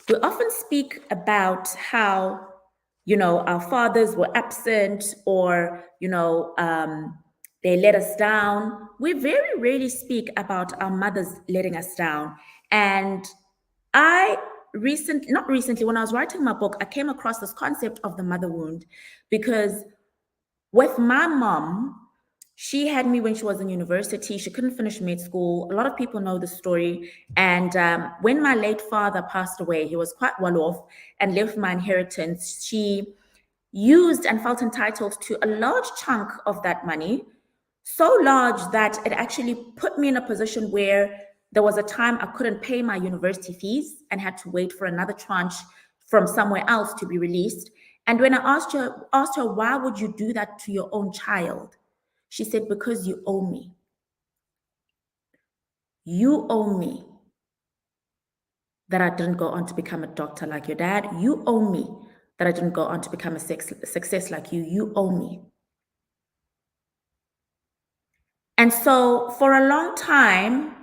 We often speak about how, our fathers were absent or, they let us down. We very rarely speak about our mothers letting us down. And not recently, when I was writing my book, I came across this concept of the mother wound because with my mom, she had me when she was in university. She couldn't finish med school. A lot of people know the story. And when my late father passed away, he was quite well off and left my inheritance. She used and felt entitled to a large chunk of that money, so large that it actually put me in a position where there was a time I couldn't pay my university fees and had to wait for another tranche from somewhere else to be released. And when I asked her, why would you do that to your own child? She said, because you owe me. You owe me that I didn't go on to become a doctor like your dad. You owe me that I didn't go on to become a success like you. You owe me. And so for a long time,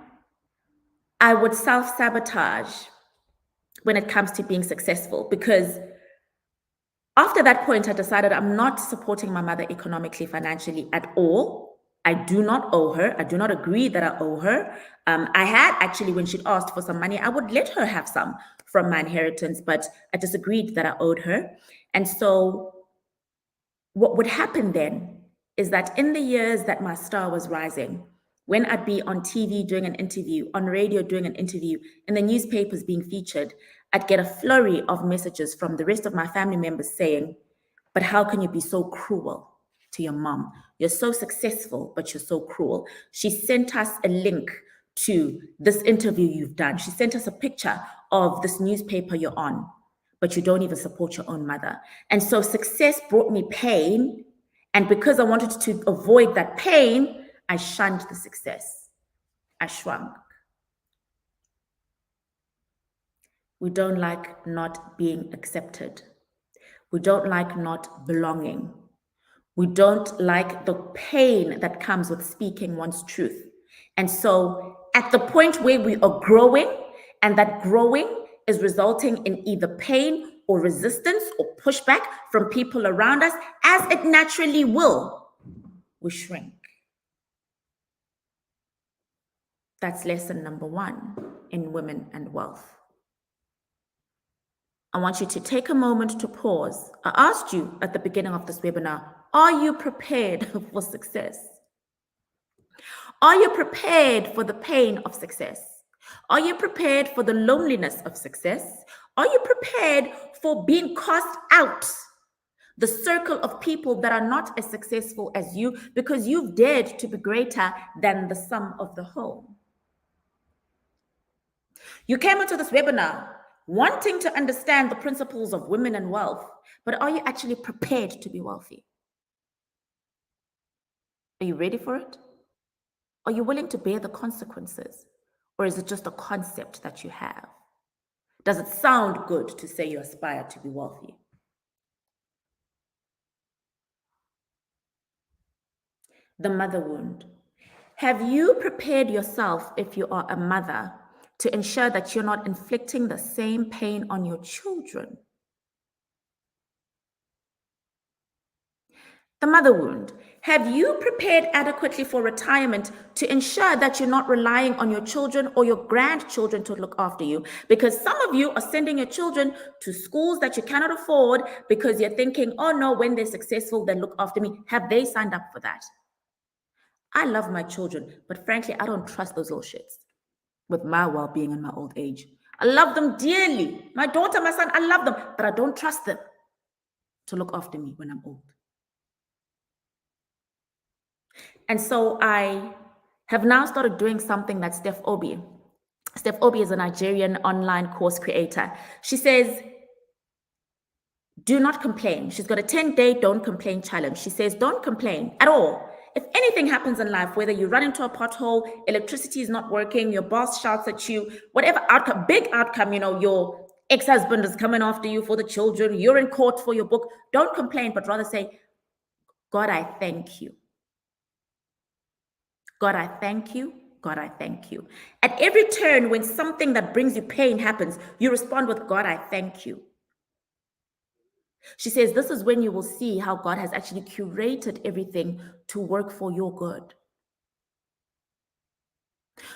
I would self-sabotage when it comes to being successful, because after that point, I decided I'm not supporting my mother economically, financially at all. I do not owe her. I do not agree that I owe her. I had actually, when she'd asked for some money, I would let her have some from my inheritance, but I disagreed that I owed her. And so what would happen then is that in the years that my star was rising, when I'd be on TV doing an interview, on radio doing an interview, in the newspapers being featured, I'd get a flurry of messages from the rest of my family members saying, but how can you be so cruel to your mom? You're so successful, but you're so cruel. She sent us a link to this interview you've done. She sent us a picture of this newspaper you're on, but you don't even support your own mother. And so success brought me pain. And because I wanted to avoid that pain, I shunned the success. I shrunk. We don't like not being accepted. We don't like not belonging. We don't like the pain that comes with speaking one's truth. And so at the point where we are growing, and that growing is resulting in either pain or resistance or pushback from people around us, as it naturally will, we shrink. That's lesson number 1 in Women and Wealth. I want you to take a moment to pause. I asked you at the beginning of this webinar, are you prepared for success? Are you prepared for the pain of success? Are you prepared for the loneliness of success? Are you prepared for being cast out the circle of people that are not as successful as you because you've dared to be greater than the sum of the whole? You came into this webinar wanting to understand the principles of women and wealth, but are you actually prepared to be wealthy? Are you ready for it? Are you willing to bear the consequences? Or is it just a concept that you have? Does it sound good to say you aspire to be wealthy? The mother wound. Have you prepared yourself, if you are a mother, to ensure that you're not inflicting the same pain on your children? The mother wound. Have you prepared adequately for retirement to ensure that you're not relying on your children or your grandchildren to look after you? Because some of you are sending your children to schools that you cannot afford because you're thinking, oh no, when they're successful, they'll look after me. Have they signed up for that? I love my children, but frankly, I don't trust those little shits with my well-being in my old age. I love them dearly. My daughter, my son, I love them, but I don't trust them to look after me when I'm old. And so I have now started doing something that Steph Obi is a Nigerian online course creator. She says, do not complain. She's got a 10-day don't complain challenge. She says, don't complain at all. If anything happens in life, whether you run into a pothole, electricity is not working, your boss shouts at you, whatever outcome, big outcome, your ex-husband is coming after you for the children, you're in court for your book, don't complain, but rather say, God, I thank you. God, I thank you. God, I thank you. At every turn, when something that brings you pain happens, you respond with, God, I thank you. She says, this is when you will see how God has actually curated everything to work for your good.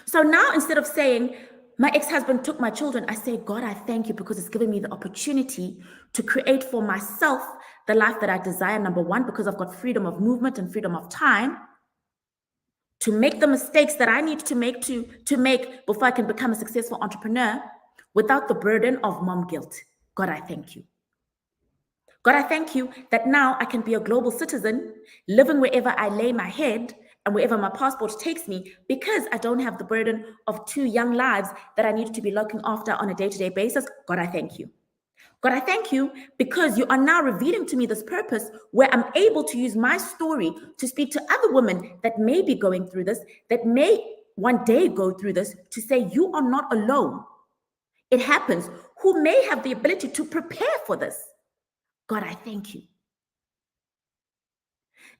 So now, instead of saying, my ex-husband took my children, I say, God, I thank you because it's given me the opportunity to create for myself the life that I desire, number 1, because I've got freedom of movement and freedom of time to make the mistakes that I need to make before I can become a successful entrepreneur without the burden of mom guilt. God, I thank you. God, I thank you that now I can be a global citizen, living wherever I lay my head and wherever my passport takes me, because I don't have the burden of 2 young lives that I need to be looking after on a day-to-day basis. God, I thank you. God, I thank you because you are now revealing to me this purpose where I'm able to use my story to speak to other women that may be going through this, that may one day go through this, to say you are not alone. It happens. Who may have the ability to prepare for this. God, I thank you.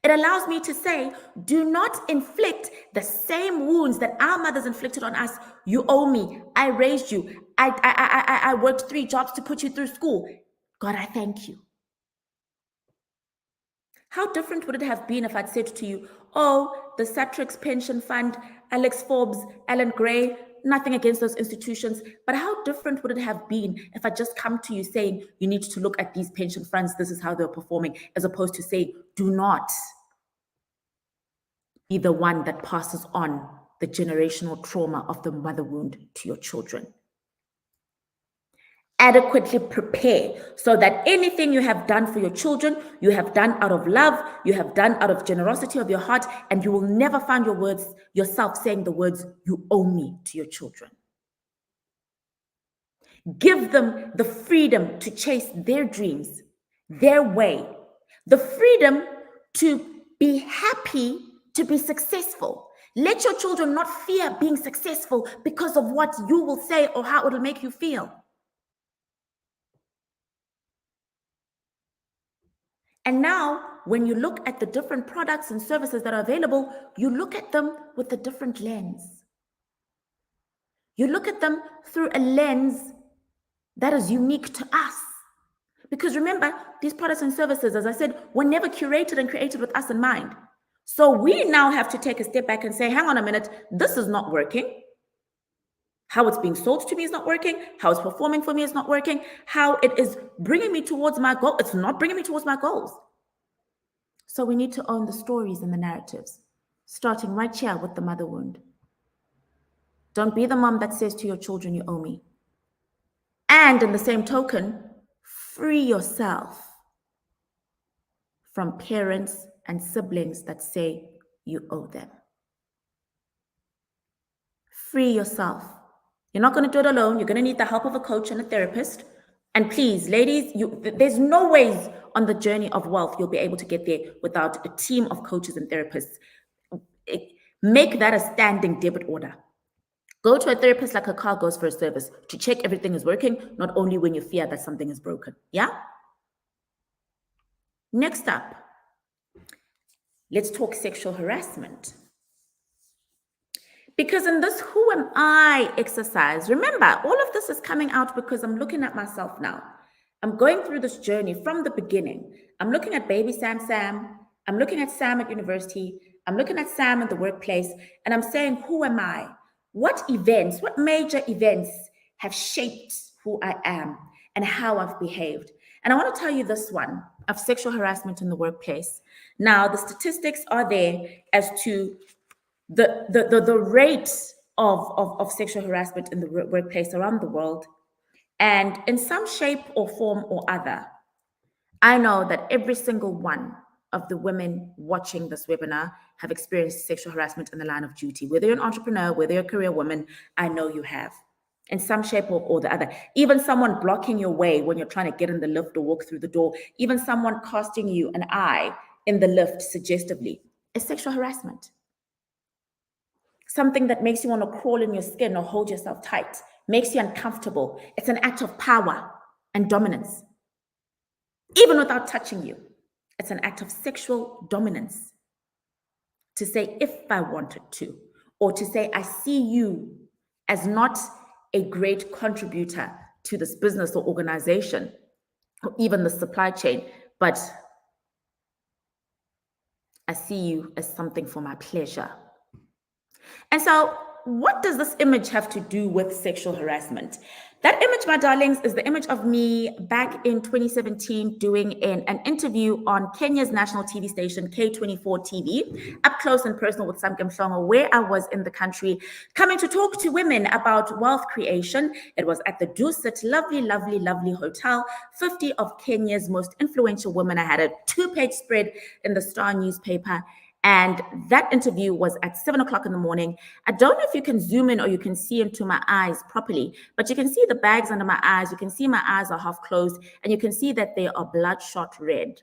It allows me to say, do not inflict the same wounds that our mothers inflicted on us. You owe me. I raised you. I worked 3 jobs to put you through school. God, I thank you. How different would it have been if I'd said to you, oh, the Satrix Pension Fund, Alex Forbes, Alan Gray, nothing against those institutions, but how different would it have been if I just come to you saying, you need to look at these pension funds, this is how they're performing, as opposed to say, do not be the one that passes on the generational trauma of the mother wound to your children. Adequately prepare so that anything you have done for your children, you have done out of love, you have done out of generosity of your heart, and you will never find yourself saying the words, you owe me, to your children. Give them the freedom to chase their dreams, their way, the freedom to be happy, to be successful. Let your children not fear being successful because of what you will say or how it will make you feel. And now, when you look at the different products and services that are available, you look at them with a different lens. You look at them through a lens that is unique to us. Because remember, these products and services, as I said, were never curated and created with us in mind. So we now have to take a step back and say, hang on a minute, this is not working. How it's being sold to me is not working. How it's performing for me is not working. How it is bringing me towards my goal, it's not bringing me towards my goals. So we need to own the stories and the narratives, starting right here with the mother wound. Don't be the mom that says to your children, you owe me. And in the same token, free yourself from parents and siblings that say you owe them. Free yourself. You're not going to do it alone. You're going to need the help of a coach and a therapist. And please, ladies, there's no ways on the journey of wealth you'll be able to get there without a team of coaches and therapists. Make that a standing debit order. Go to a therapist like a car goes for a service to check everything is working, not only when you fear that something is broken. Yeah? Next up, let's talk sexual harassment. Because in this who am I exercise, remember, all of this is coming out because I'm looking at myself now. I'm going through this journey from the beginning. I'm looking at baby Sam. I'm looking at Sam at university. I'm looking at Sam in the workplace. And I'm saying, who am I? What events, what major events have shaped who I am and how I've behaved? And I want to tell you this one of sexual harassment in the workplace. Now, the statistics are there as to the rate of sexual harassment in the workplace around the world. And in some shape or form or other, I know that every single one of the women watching this webinar have experienced sexual harassment in the line of duty. Whether you're an entrepreneur, whether you're a career woman, I know you have. In some shape or the other. Even someone blocking your way when you're trying to get in the lift or walk through the door. Even someone casting you an eye in the lift suggestively is sexual harassment. Something that makes you want to crawl in your skin or hold yourself tight, makes you uncomfortable. It's an act of power and dominance. Even without touching you, it's an act of sexual dominance. To say, if I wanted to, or to say, I see you as not a great contributor to this business or organization, or even the supply chain, but I see you as something for my pleasure. And so, what does this image have to do with sexual harassment? That image, my darlings, is the image of me back in 2017 doing an interview on Kenya's national TV station, K24 TV, up close and personal with Samke Mhlongo, where I was in the country coming to talk to women about wealth creation. It was at the Dusit, lovely, lovely, lovely hotel. 50 of Kenya's most influential women. I had a 2-page spread in the Star newspaper. And that interview was at 7 o'clock in the morning. I don't know if you can zoom in or you can see into my eyes properly, but you can see the bags under my eyes. You can see my eyes are half closed, and you can see that they are bloodshot red.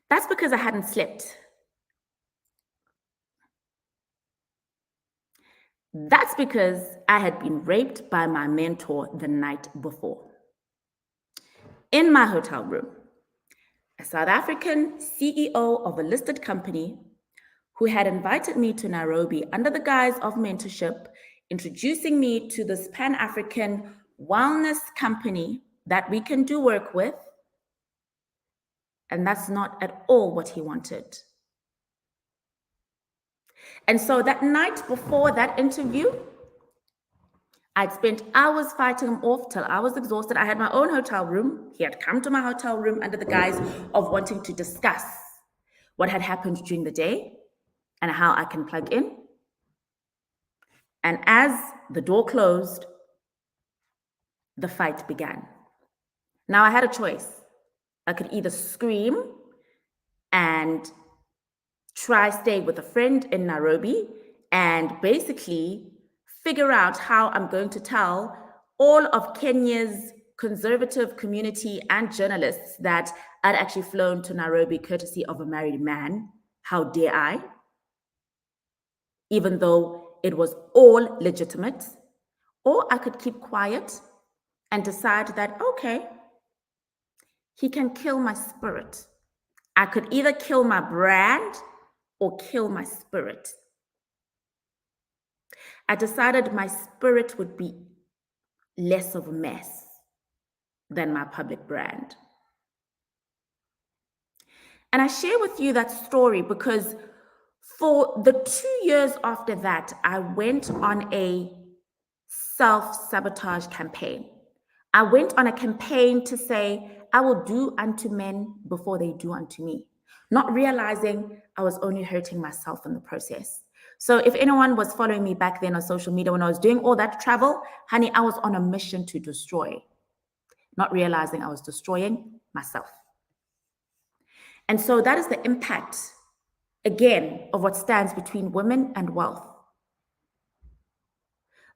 That's because I hadn't slept. That's because I had been raped by my mentor the night before. In my hotel room, a South African CEO of a listed company who had invited me to Nairobi under the guise of mentorship, introducing me to this Pan-African wellness company that we can do work with. And that's not at all what he wanted. And so that night before that interview, I'd spent hours fighting him off till I was exhausted. I had my own hotel room. He had come to my hotel room under the guise of wanting to discuss what had happened during the day and how I can plug in. And as the door closed, the fight began. Now I had a choice. I could either scream and try stay with a friend in Nairobi and basically figure out how I'm going to tell all of Kenya's conservative community and journalists that I'd actually flown to Nairobi courtesy of a married man. How dare I? Even though it was all legitimate. Or I could keep quiet and decide that, okay, he can kill my spirit. I could either kill my brand or kill my spirit. I decided my spirit would be less of a mess than my public brand. And I share with you that story because for the 2 years after that, I went on a self-sabotage campaign. I went on a campaign to say, I will do unto men before they do unto me, not realizing I was only hurting myself in the process. So if anyone was following me back then on social media when I was doing all that travel, honey, I was on a mission to destroy, not realizing I was destroying myself. And so that is the impact, again, of what stands between women and wealth.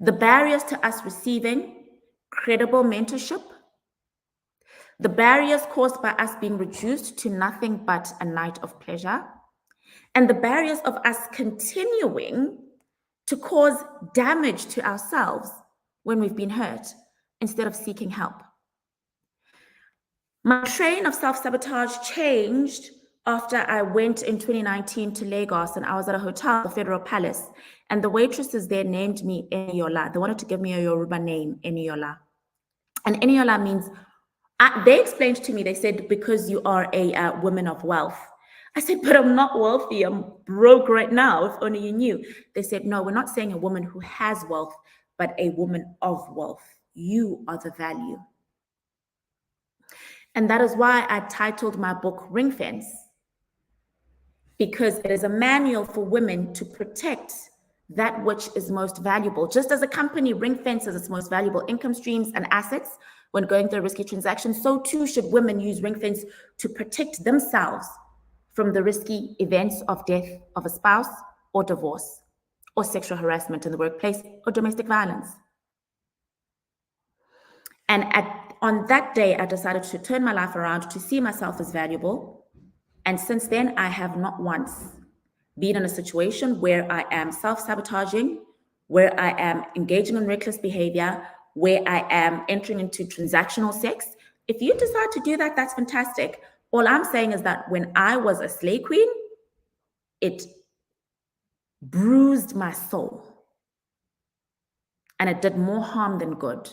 The barriers to us receiving credible mentorship, the barriers caused by us being reduced to nothing but a night of pleasure, and the barriers of us continuing to cause damage to ourselves when we've been hurt instead of seeking help. My train of self-sabotage changed after I went in 2019 to Lagos and I was at a hotel, the Federal Palace, and the waitresses there named me Eniola. They wanted to give me a Yoruba name, Eniola. And Eniola means, they explained to me, they said, because you are a woman of wealth. I said, but I'm not wealthy. I'm broke right now, if only you knew. They said, no, we're not saying a woman who has wealth, but a woman of wealth. You are the value. And that is why I titled my book Ring Fence, because it is a manual for women to protect that which is most valuable. Just as a company ring fences its most valuable income streams and assets when going through a risky transaction, so too should women use ring fence to protect themselves from the risky events of death of a spouse or divorce or sexual harassment in the workplace or domestic violence. And on that day, I decided to turn my life around to see myself as valuable. And since then, I have not once been in a situation where I am self-sabotaging, where I am engaging in reckless behavior, where I am entering into transactional sex. If you decide to do that, that's fantastic. All I'm saying is that when I was a slay queen, it bruised my soul. And it did more harm than good.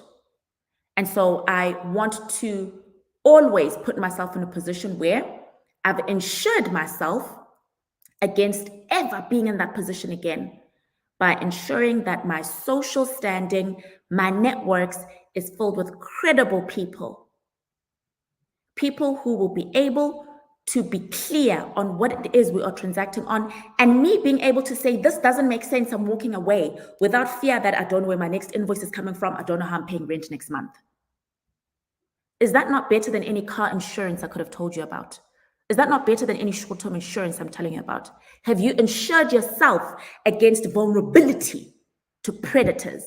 And so I want to always put myself in a position where I've insured myself against ever being in that position again by ensuring that my social standing, my networks is filled with credible people. People who will be able to be clear on what it is we are transacting on, and me being able to say, this doesn't make sense, I'm walking away, without fear that I don't know where my next invoice is coming from, I don't know how I'm paying rent next month. Is that not better than any car insurance I could have told you about? Is that not better than any short-term insurance I'm telling you about? Have you insured yourself against vulnerability to predators?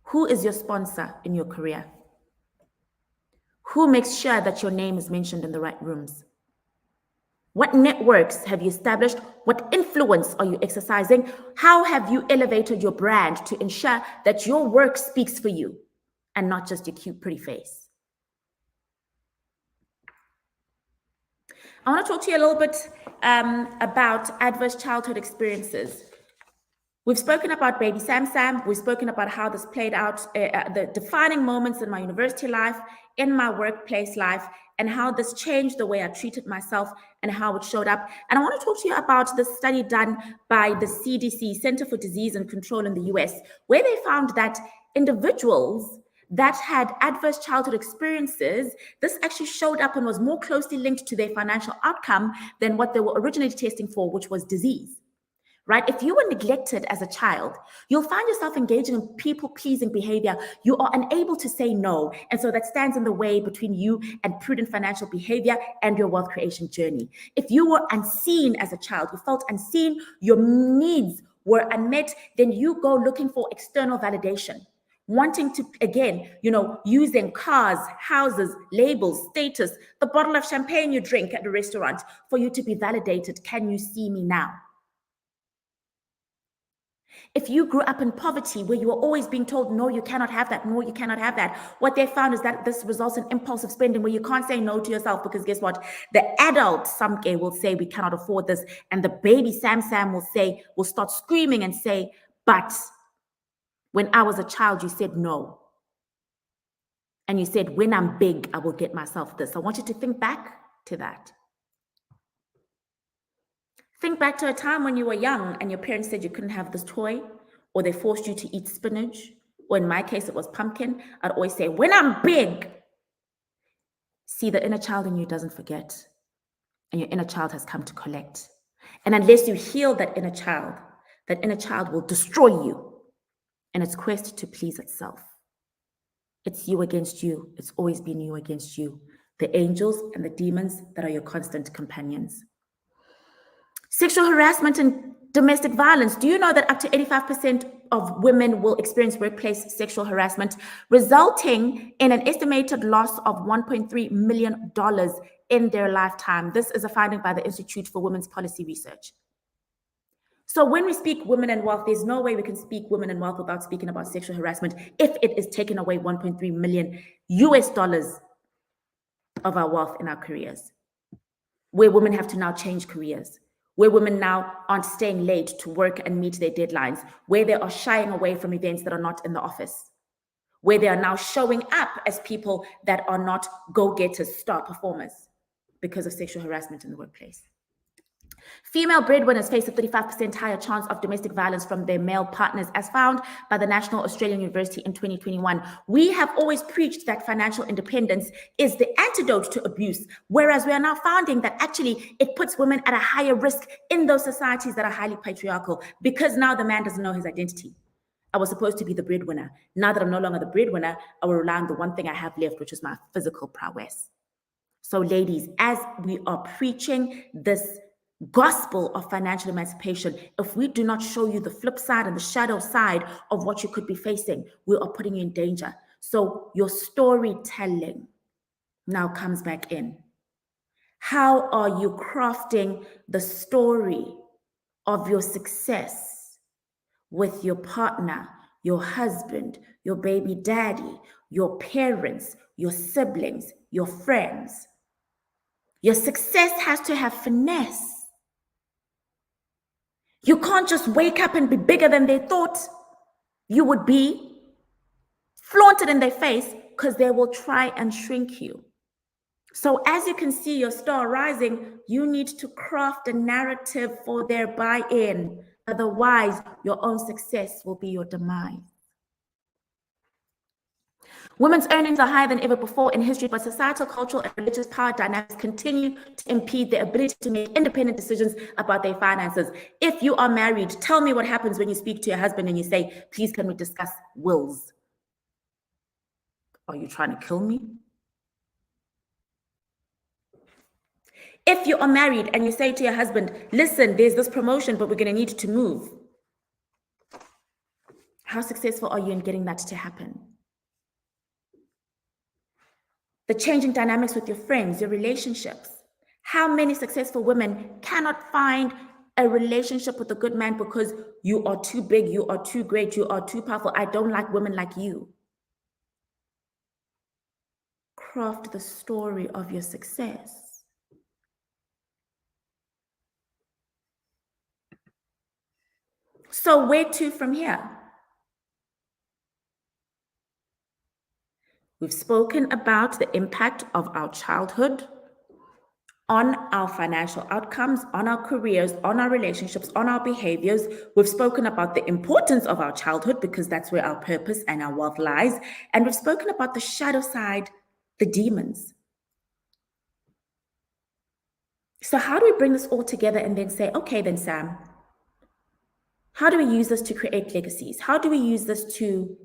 Who is your sponsor in your career? Who makes sure that your name is mentioned in the right rooms? What networks have you established? What influence are you exercising? How have you elevated your brand to ensure that your work speaks for you and not just your cute, pretty face? I want to talk to you a little bit about adverse childhood experiences. We've spoken about baby Sam. We've spoken about how this played out, the defining moments in my university life, in my workplace life, and how this changed the way I treated myself and how it showed up. And I want to talk to you about the study done by the CDC, Center for Disease and Control in the US, where they found that individuals that had adverse childhood experiences, this actually showed up and was more closely linked to their financial outcome than what they were originally testing for, which was disease. Right? If you were neglected as a child, you'll find yourself engaging in people-pleasing behavior. You are unable to say no. And so that stands in the way between you and prudent financial behavior and your wealth creation journey. If you were unseen as a child, you felt unseen, your needs were unmet, then you go looking for external validation. Wanting to, again, using cars, houses, labels, status, the bottle of champagne you drink at a restaurant for you to be validated. Can you see me now? If you grew up in poverty where you were always being told, no, you cannot have that, no, you cannot have that, what they found is that this results in impulsive spending where you can't say no to yourself because guess what? The adult Samke will say, we cannot afford this. And the baby Sam will start screaming and say, but when I was a child, you said no. And you said, when I'm big, I will get myself this. I want you to think back to that. Think back to a time when you were young and your parents said you couldn't have this toy, or they forced you to eat spinach, or in my case, it was pumpkin. I'd always say, when I'm big. See, the inner child in you doesn't forget, and your inner child has come to collect. And unless you heal that inner child will destroy you in its quest to please itself. It's you against you. It's always been you against you. The angels and the demons that are your constant companions. Sexual harassment and domestic violence. Do you know that up to 85% of women will experience workplace sexual harassment, resulting in an estimated loss of $1.3 million in their lifetime? This is a finding by the Institute for Women's Policy Research. So when we speak women and wealth, there's no way we can speak women and wealth without speaking about sexual harassment if it is taking away $1.3 million of our wealth in our careers, where women have to now change careers, where women now aren't staying late to work and meet their deadlines, where they are shying away from events that are not in the office, where they are now showing up as people that are not go-getters, star performers because of sexual harassment in the workplace. Female breadwinners face a 35% higher chance of domestic violence from their male partners, as found by the National Australian University in 2021. We have always preached that financial independence is the antidote to abuse, whereas we are now finding that actually it puts women at a higher risk in those societies that are highly patriarchal, because now the man doesn't know his identity. I was supposed to be the breadwinner. Now that I'm no longer the breadwinner, I will rely on the one thing I have left, which is my physical prowess. So ladies, as we are preaching this gospel of financial emancipation, if we do not show you the flip side and the shadow side of what you could be facing, we are putting you in danger. So your storytelling now comes back in. How are you crafting the story of your success with your partner, your husband, your baby daddy, your parents, your siblings, your friends? Your success has to have finesse. You can't just wake up and be bigger than they thought you would be, flaunt it in their face, because they will try and shrink you. So as you can see your star rising, you need to craft a narrative for their buy-in. Otherwise, your own success will be your demise. Women's earnings are higher than ever before in history, but societal, cultural, and religious power dynamics continue to impede their ability to make independent decisions about their finances. If you are married, tell me what happens when you speak to your husband and you say, please, can we discuss wills? Are you trying to kill me? If you are married and you say to your husband, listen, there's this promotion, but we're going to need to move. How successful are you in getting that to happen? the changing dynamics with your friends, your relationships. How many successful women cannot find a relationship with a good man because you are too big, you are too great, you are too powerful. I don't like women like you. Craft the story of your success. So where to from here? We've spoken about the impact of our childhood on our financial outcomes, on our careers, on our relationships, on our behaviors. We've spoken about the importance of our childhood because that's where our purpose and our wealth lies. And we've spoken about the shadow side, the demons. So how do we bring this all together and then say, okay, then Sam, how do we use this to create legacies? How do we use this to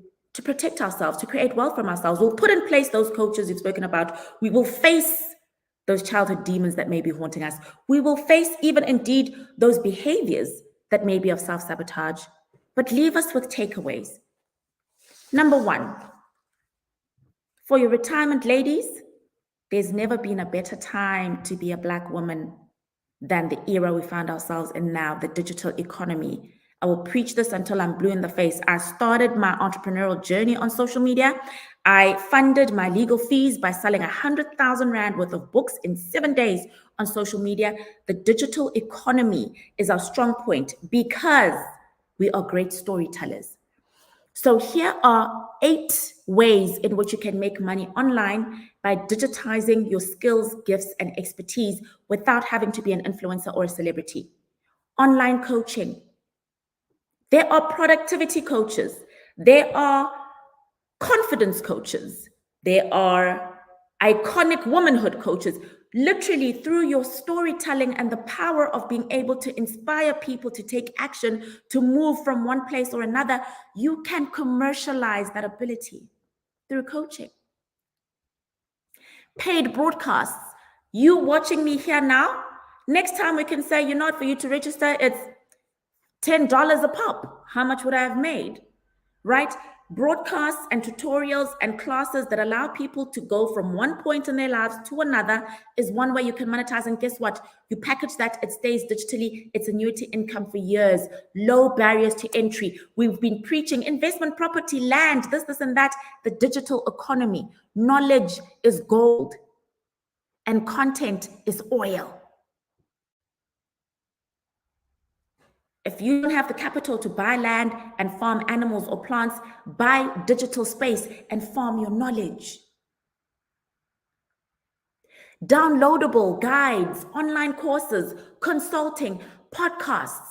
protect ourselves, to create wealth from ourselves? We'll put in place those coaches you've spoken about. We will face those childhood demons that may be haunting us. We will face even indeed those behaviors that may be of self-sabotage, but leave us with takeaways. Number one, for your retirement ladies, there's never been a better time to be a Black woman than the era we find ourselves in now, the digital economy. I will preach this until I'm blue in the face. I started my entrepreneurial journey on social media. I funded my legal fees by selling 100,000 Rand worth of books in 7 days on social media. The digital economy is our strong point because we are great storytellers. So here are 8 ways in which you can make money online by digitizing your skills, gifts, and expertise without having to be an influencer or a celebrity. Online coaching. There are productivity coaches. There are confidence coaches. There are iconic womanhood coaches. Literally, through your storytelling and the power of being able to inspire people to take action, to move from one place or another, you can commercialize that ability through coaching. Paid broadcasts. You watching me here now, next time we can say, you know what, for you to register, it's $10 a pop. How much would I have made? Right? Broadcasts and tutorials and classes that allow people to go from one point in their lives to another is one way you can monetize. And guess what? You package that, it stays digitally. It's annuity income for years. Low barriers to entry. We've been preaching investment property, land, this, and that. The digital economy. Knowledge is gold and content is oil. If you don't have the capital to buy land and farm animals or plants, buy digital space and farm your knowledge. Downloadable guides, online courses, consulting, podcasts.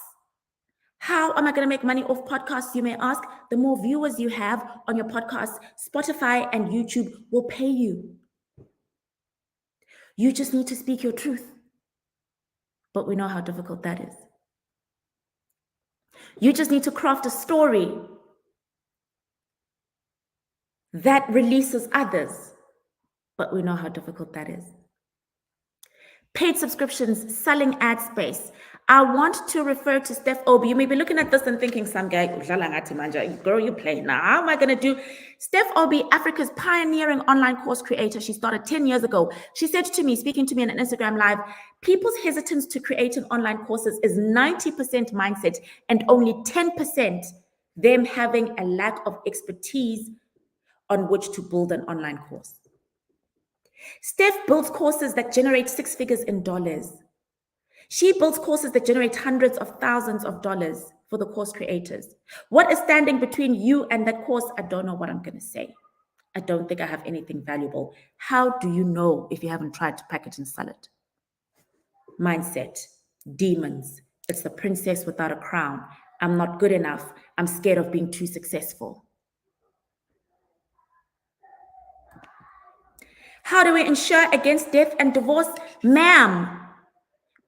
How am I going to make money off podcasts, you may ask? The more viewers you have on your podcast, Spotify and YouTube will pay you. You just need to speak your truth. But we know how difficult that is. You just need to craft a story that releases others. But we know how difficult that is. Paid subscriptions, selling ad space. I want to refer to Steph Obi. You may be looking at this and thinking, some guy, girl, you play now. How am I going to do? Steph Obi, Africa's pioneering online course creator. She started 10 years ago. She said to me, speaking to me in an Instagram live, people's hesitance to create an online courses is 90% mindset and only 10% them having a lack of expertise on which to build an online course. Steph builds courses that generate 6 figures in dollars. She builds courses that generate hundreds of thousands of dollars for the course creators. What is standing between you and that course? I don't know what I'm going to say. I don't think I have anything valuable. How do you know if you haven't tried to package and sell it? Mindset, demons. It's the princess without a crown. I'm not good enough. I'm scared of being too successful. How do we ensure against death and divorce? Ma'am,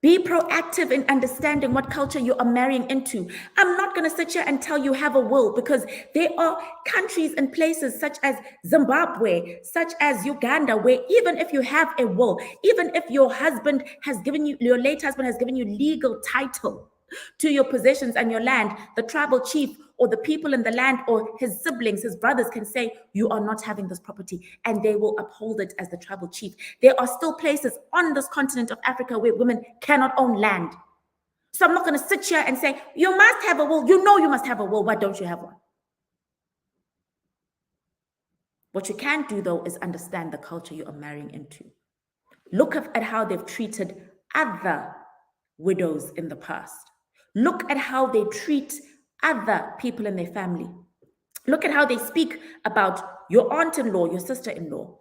be proactive in understanding what culture you are marrying into. I'm not going to sit here and tell you have a will, because there are countries and places such as Zimbabwe, such as Uganda, where even if you have a will, even if your husband has given you, your late husband has given you legal title, to your possessions and your land, the tribal chief or the people in the land or his siblings, his brothers can say, you are not having this property, and they will uphold it as the tribal chief. There are still places on this continent of Africa where women cannot own land. So I'm not going to sit here and say, you must have a will. You know you must have a will. Why don't you have one? What you can do, though, is understand the culture you are marrying into. Look at how they've treated other widows in the past. Look at how they treat other people in their family. Look at how they speak about your aunt-in-law, your sister-in-law.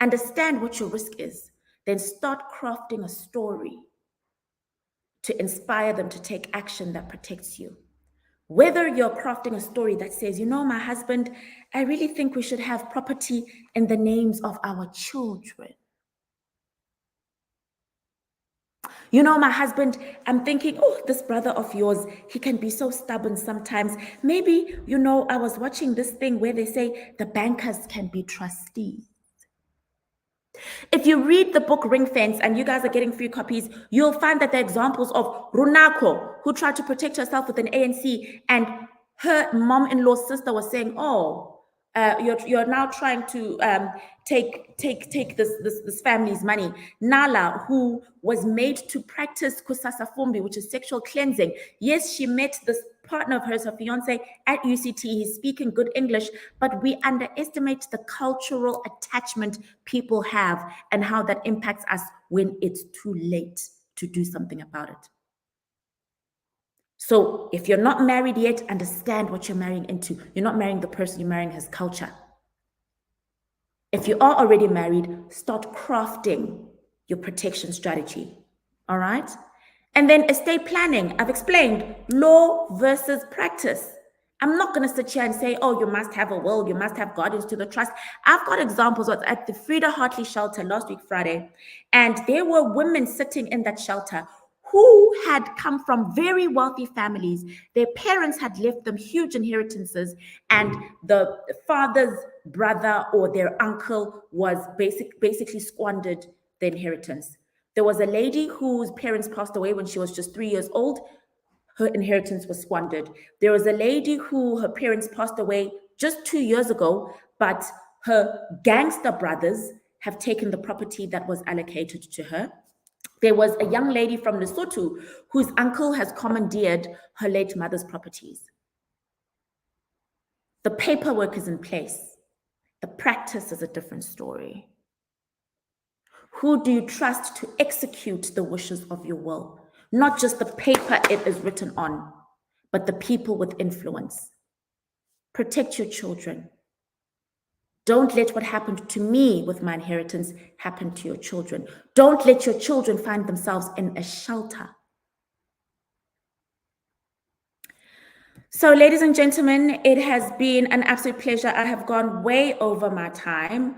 Understand what your risk is. Then start crafting a story to inspire them to take action that protects you. Whether you're crafting a story that says, you know, my husband, I really think we should have property in the names of our children. You know, my husband, I'm thinking, oh, this brother of yours, he can be so stubborn sometimes. Maybe, you know, I was watching this thing where they say the bankers can be trustees. If you read the book Ring Fence, and you guys are getting free copies, you'll find that the examples of Runako, who tried to protect herself with an ANC, and her mom-in-law's sister was saying, oh, you're now trying to take this family's money. Nala, who was made to practice kusasa fumbi, which is sexual cleansing. Yes, she met this partner of hers, her fiance, at UCT. He's speaking good English, but we underestimate the cultural attachment people have and how that impacts us when it's too late to do something about it. So if you're not married yet, understand what you're marrying into. You're not marrying the person, you're marrying his culture. If you are already married, start crafting your protection strategy. All right? And then estate planning. I've explained law versus practice. I'm not going to sit here and say, oh, you must have a will, you must have guardians to the trust. I've got examples at the Frida Hartley shelter last week, Friday, and there were women sitting in that shelter who had come from very wealthy families. Their parents had left them huge inheritances, and the father's brother or their uncle was basically squandered the inheritance. There was a lady whose parents passed away when she was just 3 years old. Her inheritance was squandered. There was a lady who her parents passed away just 2 years ago, but her gangster brothers have taken the property that was allocated to her. There was a young lady from Lesotho whose uncle has commandeered her late mother's properties. The paperwork is in place. The practice is a different story. Who do you trust to execute the wishes of your will? Not just the paper it is written on, but the people with influence. Protect your children. Don't let what happened to me with my inheritance happen to your children. Don't let your children find themselves in a shelter. So, ladies and gentlemen, it has been an absolute pleasure. I have gone way over my time.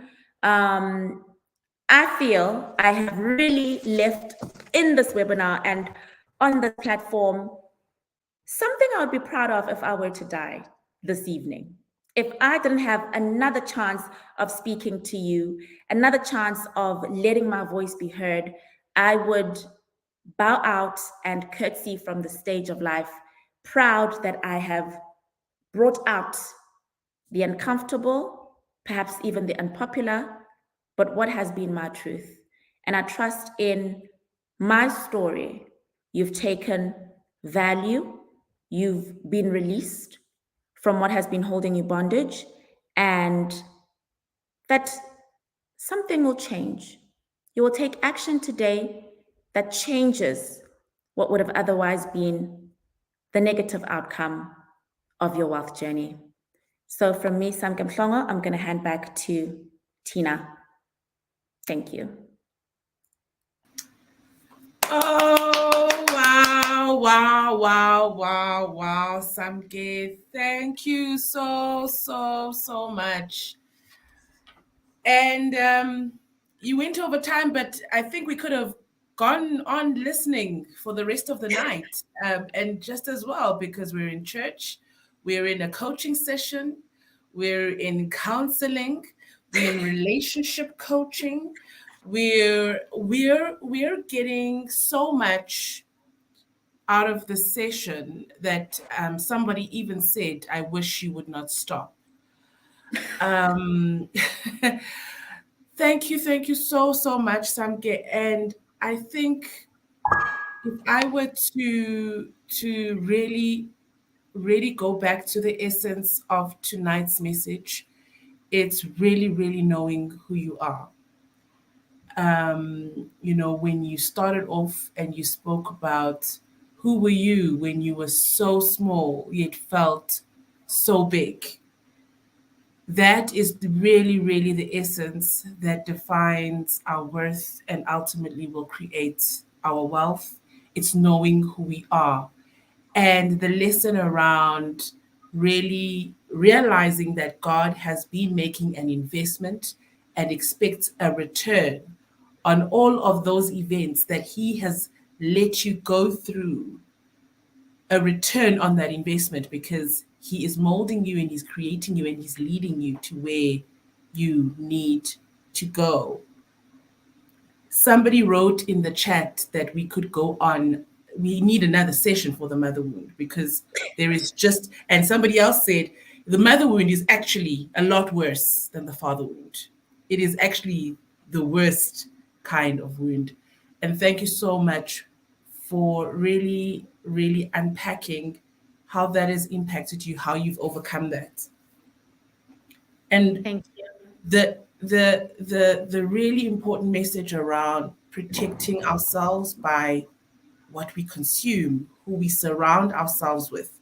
I feel I have really left in this webinar and on this platform something I would be proud of if I were to die this evening. If I didn't have another chance of speaking to you, another chance of letting my voice be heard, I would bow out and curtsy from the stage of life, proud that I have brought out the uncomfortable, perhaps even the unpopular, but what has been my truth. And I trust in my story. You've taken value, you've been released from what has been holding you bondage, and that something will change. You will take action today that changes what would have otherwise been the negative outcome of your wealth journey. So from me, Samke Mhlongo, I'm going to hand back to Tina. Thank you. Oh, wow, Samke. Thank you so much. And you went over time, but I think we could have gone on listening for the rest of the night. And just as well, because we're in church, we're in a coaching session, we're in counseling, we're in relationship coaching. We're getting so much out of the session that somebody even said, I wish you would not stop. Um, thank you so much, Samke. And I think if I were to really go back to the essence of tonight's message, it's really knowing who you are. When you started off and you spoke about who were you when you were so small yet felt so big. That is really the essence that defines our worth and ultimately will create our wealth. It's knowing who we are. And the lesson around really realizing that God has been making an investment and expects a return on all of those events that He has let you go through, a return on that investment, because He is molding you and He's creating you and He's leading you to where you need to go. Somebody wrote in the chat that we could go on. We need another session for the mother wound because there is just, and somebody else said the mother wound is actually a lot worse than the father wound. It is actually the worst kind of wound. And thank you so much for really unpacking how that has impacted you, how you've overcome that. And Thank you. the really important message around protecting ourselves by what we consume, who we surround ourselves with.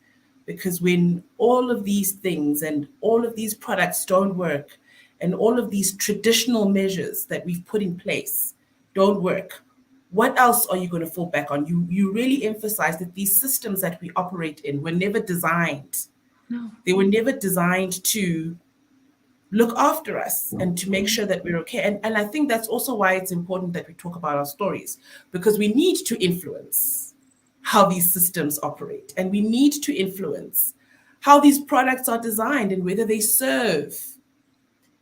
Because when all of these things and all of these products don't work, and all of these traditional measures that we've put in place don't work, what else are you going to fall back on? You really emphasize that these systems that we operate in were never designed. No. They were never designed to look after us and to make sure that we're okay. And I think that's also why it's important that we talk about our stories, because we need to influence how these systems operate, and we need to influence how these products are designed and whether they serve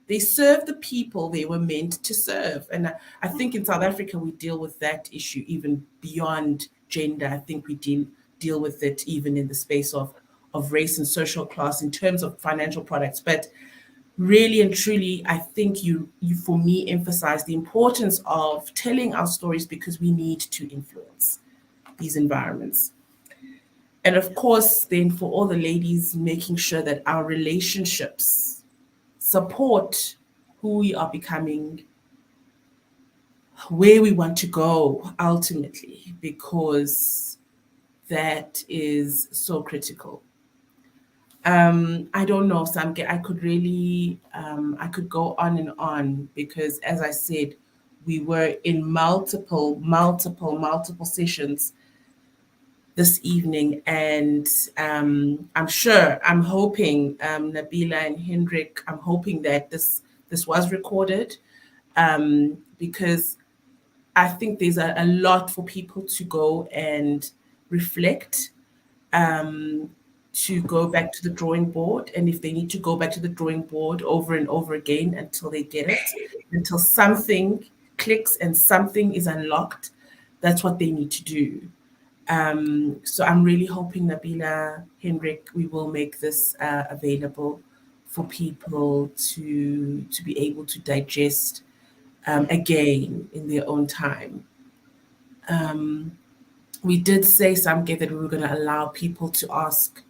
the people they were meant to serve. And I think in South Africa we deal with that issue even beyond gender. I think we deal with it even in the space of race and social class in terms of financial products. But really and truly, I think you for me emphasize the importance of telling our stories because we need to influence these environments. And of course, then for all the ladies, making sure that our relationships support who we are becoming, where we want to go ultimately, because that is so critical. I don't know, Samke. I could go on and on because, as I said, we were in multiple sessions this evening, and I'm hoping, Nabila and Hendrik, I'm hoping that this was recorded, because I think there's a lot for people to go and reflect, to go back to the drawing board. And if they need to go back to the drawing board over and over again until they get it, until something clicks and something is unlocked, that's what they need to do. So I'm really hoping, Nabila, Henrik, we will make this available for people to be able to digest, again in their own time. We did say, Samke, that we were going to allow people to ask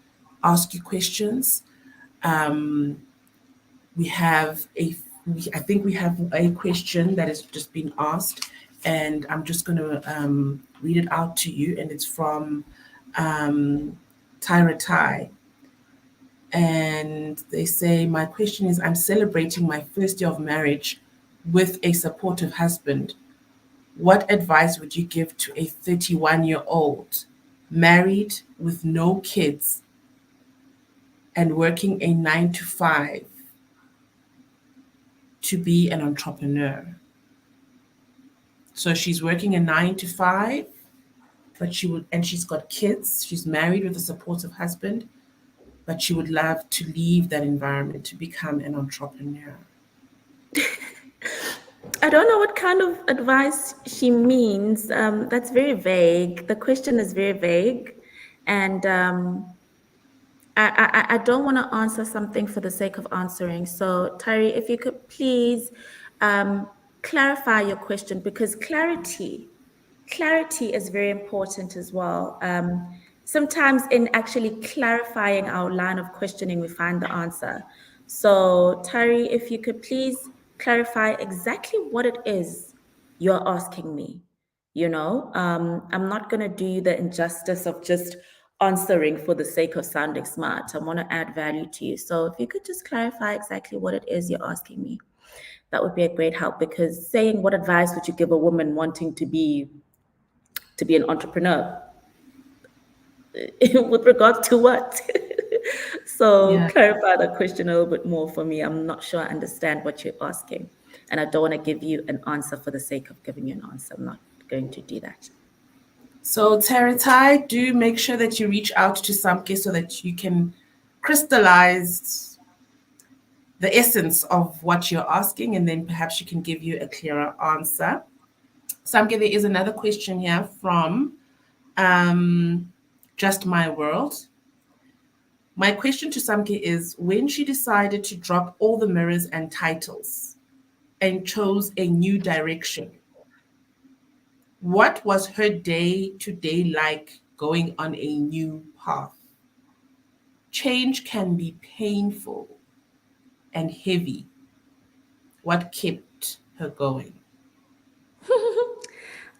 you questions. We have I think we have a question that has just been asked, and I'm just going to read it out to you. And it's from Tyra Tai. And they say, my question is, I'm celebrating my first year of marriage with a supportive husband. What advice would you give to a 31-year-old married with no kids and working a 9 to 5 to be an entrepreneur? So she's working a 9 to 5, but she's got kids. She's married with a supportive husband, but she would love to leave that environment to become an entrepreneur. I don't know what kind of advice she means. That's very vague. The question is very vague. And I don't want to answer something for the sake of answering. So, Tari, if you could please um, clarify your question, because clarity is very important as well. Sometimes in actually clarifying our line of questioning, we find the answer. So, Tari, if you could please clarify exactly what it is you're asking me. I'm not going to do you the injustice of just answering for the sake of sounding smart. I want to add value to you. So if you could just clarify exactly what it is you're asking me, that would be a great help, because saying what advice would you give a woman wanting to be an entrepreneur with regards to what? So Yeah. clarify the question a little bit more for me. I'm not sure I understand what you're asking. And I don't want to give you an answer for the sake of giving you an answer. I'm not going to do that. So, Teratai, do make sure that you reach out to Samke so that you can crystallize the essence of what you're asking, and then perhaps she can give you a clearer answer. Samke, there is another question here from Just My World. My question to Samke is, when she decided to drop all the mirrors and titles and chose a new direction, what was her day-to-day like going on a new path? Change can be painful and heavy. What kept her going?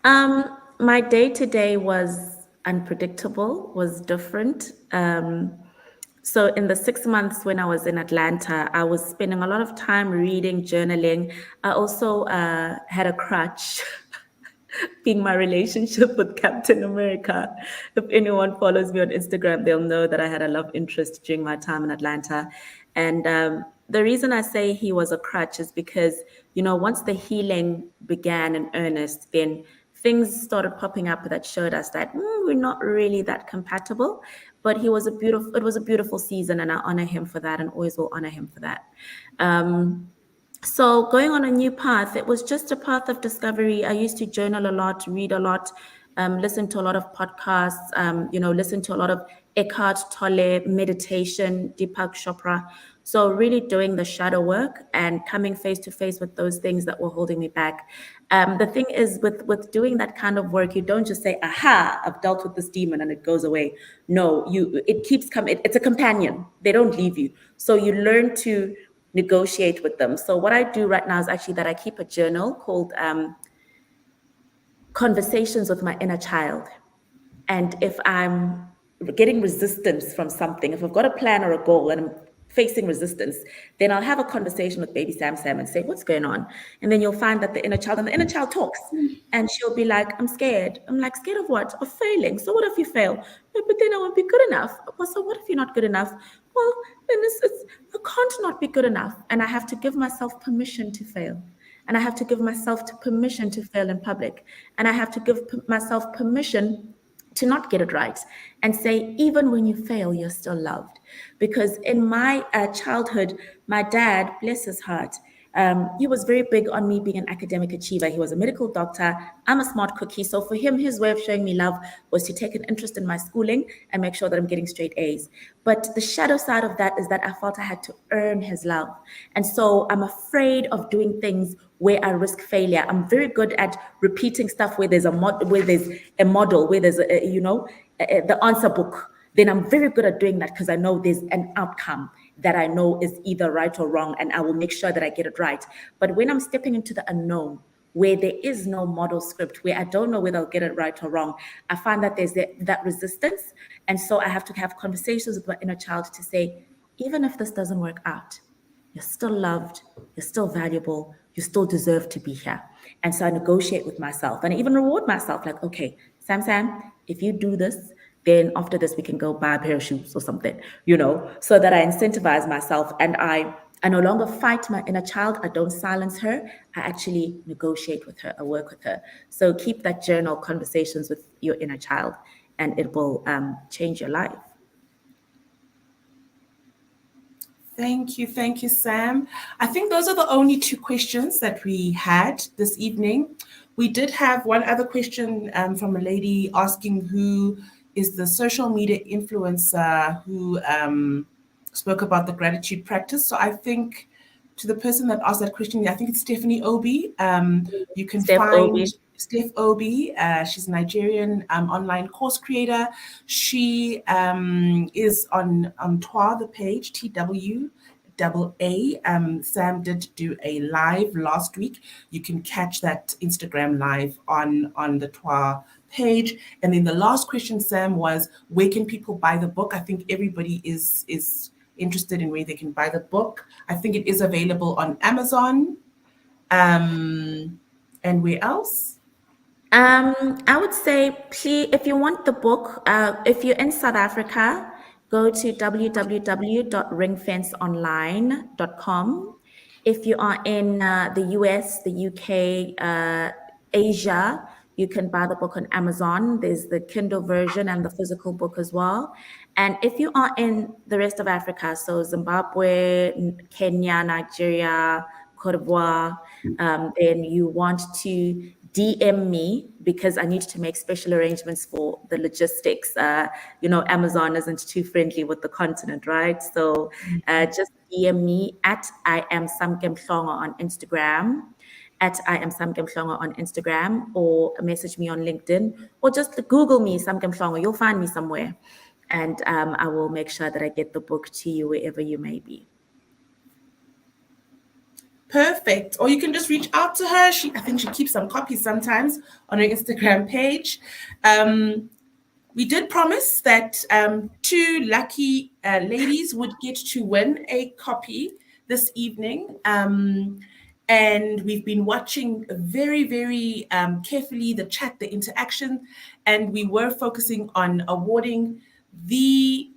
My day to day was unpredictable, was different. So in the 6 months when I was in Atlanta, I was spending a lot of time reading, journaling. I also had a crutch being my relationship with Captain America. If anyone follows me on Instagram, they'll know that I had a love interest during my time in Atlanta. And the reason I say he was a crutch is because, once the healing began in earnest, then things started popping up that showed us that we're not really that compatible. But it was a beautiful season, and I honor him for that and always will honor him for that. So going on a new path, it was just a path of discovery. I used to journal a lot, read a lot, listen to a lot of podcasts, listen to a lot of Eckhart Tolle, meditation, Deepak Chopra. So really doing the shadow work and coming face to face with those things that were holding me back. The thing is, with doing that kind of work, you don't just say, "Aha, I've dealt with this demon and it goes away." No, it keeps coming. It's a companion. They don't leave you. So you learn to negotiate with them. So what I do right now is actually that I keep a journal called Conversations with My Inner Child. And if I'm getting resistance from something, if I've got a plan or a goal and I'm facing resistance, then I'll have a conversation with baby Sam and say, "What's going on?" And then you'll find that the inner child talks, and she'll be like, "I'm scared." I'm like, "Scared of what?" "Of failing." "So what if you fail?" "No, but then I won't be good enough." "Well, so what if you're not good enough?" "Well, then I can't not be good enough." And I have to give myself permission to fail. And I have to give myself permission to fail in public. And I have to give myself permission to not get it right, and say, even when you fail, you're still loved. Because in my childhood, my dad, bless his heart, he was very big on me being an academic achiever. He was a medical doctor. I'm a smart cookie. So for him, his way of showing me love was to take an interest in my schooling and make sure that I'm getting straight A's. But the shadow side of that is that I felt I had to earn his love. And so I'm afraid of doing things where I risk failure. I'm very good at repeating stuff where there's a model, where there's the answer book. Then I'm very good at doing that because I know there's an outcome that I know is either right or wrong, and I will make sure that I get it right. But when I'm stepping into the unknown, where there is no model script, where I don't know whether I'll get it right or wrong, I find that there's that resistance. And so I have to have conversations with my inner child to say, even if this doesn't work out, you're still loved, you're still valuable, you still deserve to be here. And so I negotiate with myself and I even reward myself, like, okay, Sam, if you do this, then after this we can go buy a pair of shoes or something, so that I incentivize myself, and I no longer fight my inner child. I don't silence her. I actually negotiate with her. I work with her. So keep that journal, Conversations with Your Inner Child, and it will change your life. Thank you, Sam. I think those are the only two questions that we had this evening. We did have one other question from a lady asking who is the social media influencer who spoke about the gratitude practice. So I think to the person that asked that question, I think it's Stephanie Obi. You can Steph find Obi. Steph Obi. She's a Nigerian online course creator. She is on TWA, the page, TW. Sam did do a live last week. You can catch that Instagram live on the TWA page. And then the last question, Sam, was where can people buy the book? I think everybody is interested in where they can buy the book. I think it is available on Amazon. And where else? I would say, please, if you want the book, if you're in South Africa, go to www.ringfenceonline.com. If you are in the US, the UK, Asia, you can buy the book on Amazon. There's the Kindle version and the physical book as well. And if you are in the rest of Africa, so Zimbabwe, Kenya, Nigeria, Cote d'Ivoire, then you want to DM me because I need to make special arrangements for the logistics. Amazon isn't too friendly with the continent, right? So just DM me at I am Samke Mhlongo on Instagram, on Instagram, or message me on LinkedIn, or just Google me, Samke Mhlongo. You'll find me somewhere. And I will make sure that I get the book to you wherever you may be. Perfect. Or you can just reach out to her. I think she keeps some copies sometimes on her Instagram page. We did promise that two lucky ladies would get to win a copy this evening. And we've been watching very, very carefully the chat, the interaction, and we were focusing on awarding the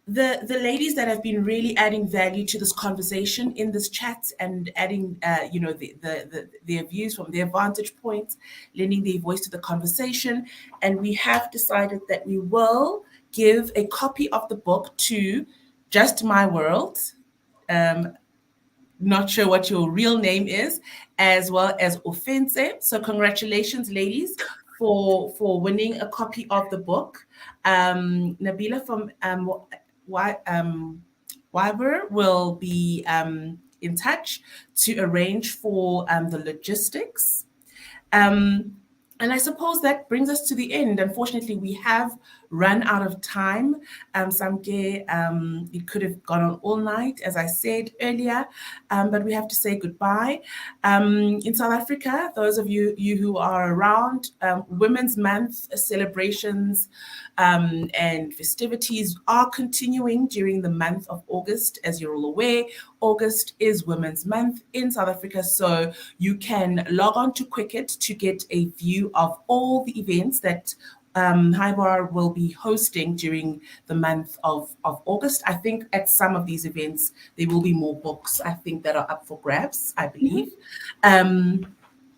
ladies that have been really adding value to this conversation in this chat and adding their views from their vantage points, lending their voice to the conversation. And we have decided that we will give a copy of the book to Just My World, not sure what your real name is, as well as Offense. So congratulations, ladies, for winning a copy of the book. Nabila from Wyber will be in touch to arrange for the logistics. And I suppose that brings us to the end. Unfortunately, we have run out of time. Samke, it could have gone on all night, as I said earlier, but we have to say goodbye. In South Africa, those of you who are around, Women's Month celebrations and festivities are continuing during the month of August. As you're all aware, August is Women's Month in South Africa, so you can log on to Quicket to get a view of all the events that Highbar will be hosting during the month of August. I think at some of these events, there will be more books, I think, that are up for grabs, I believe.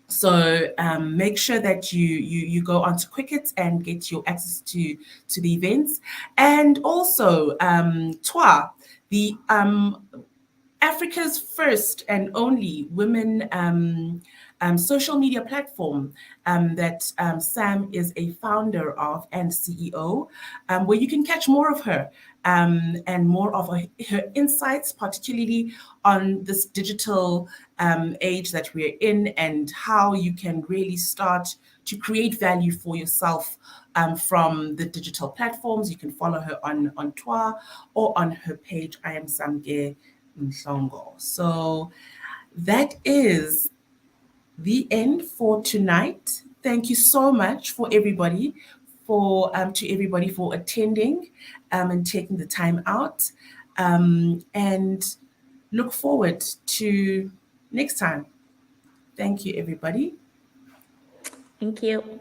So make sure that you go onto Quicket and get your access to the events. And also TWA, the Africa's first and only women social media platform that Sam is a founder of and CEO, where you can catch more of her and more of her insights, particularly on this digital age that we're in and how you can really start to create value for yourself from the digital platforms. You can follow her on TWA or on her page, I am Samke Mhlongo. So that is the end for tonight. Thank you so much for everybody for attending and taking the time out, and look forward to next time. Thank you, everybody. Thank you.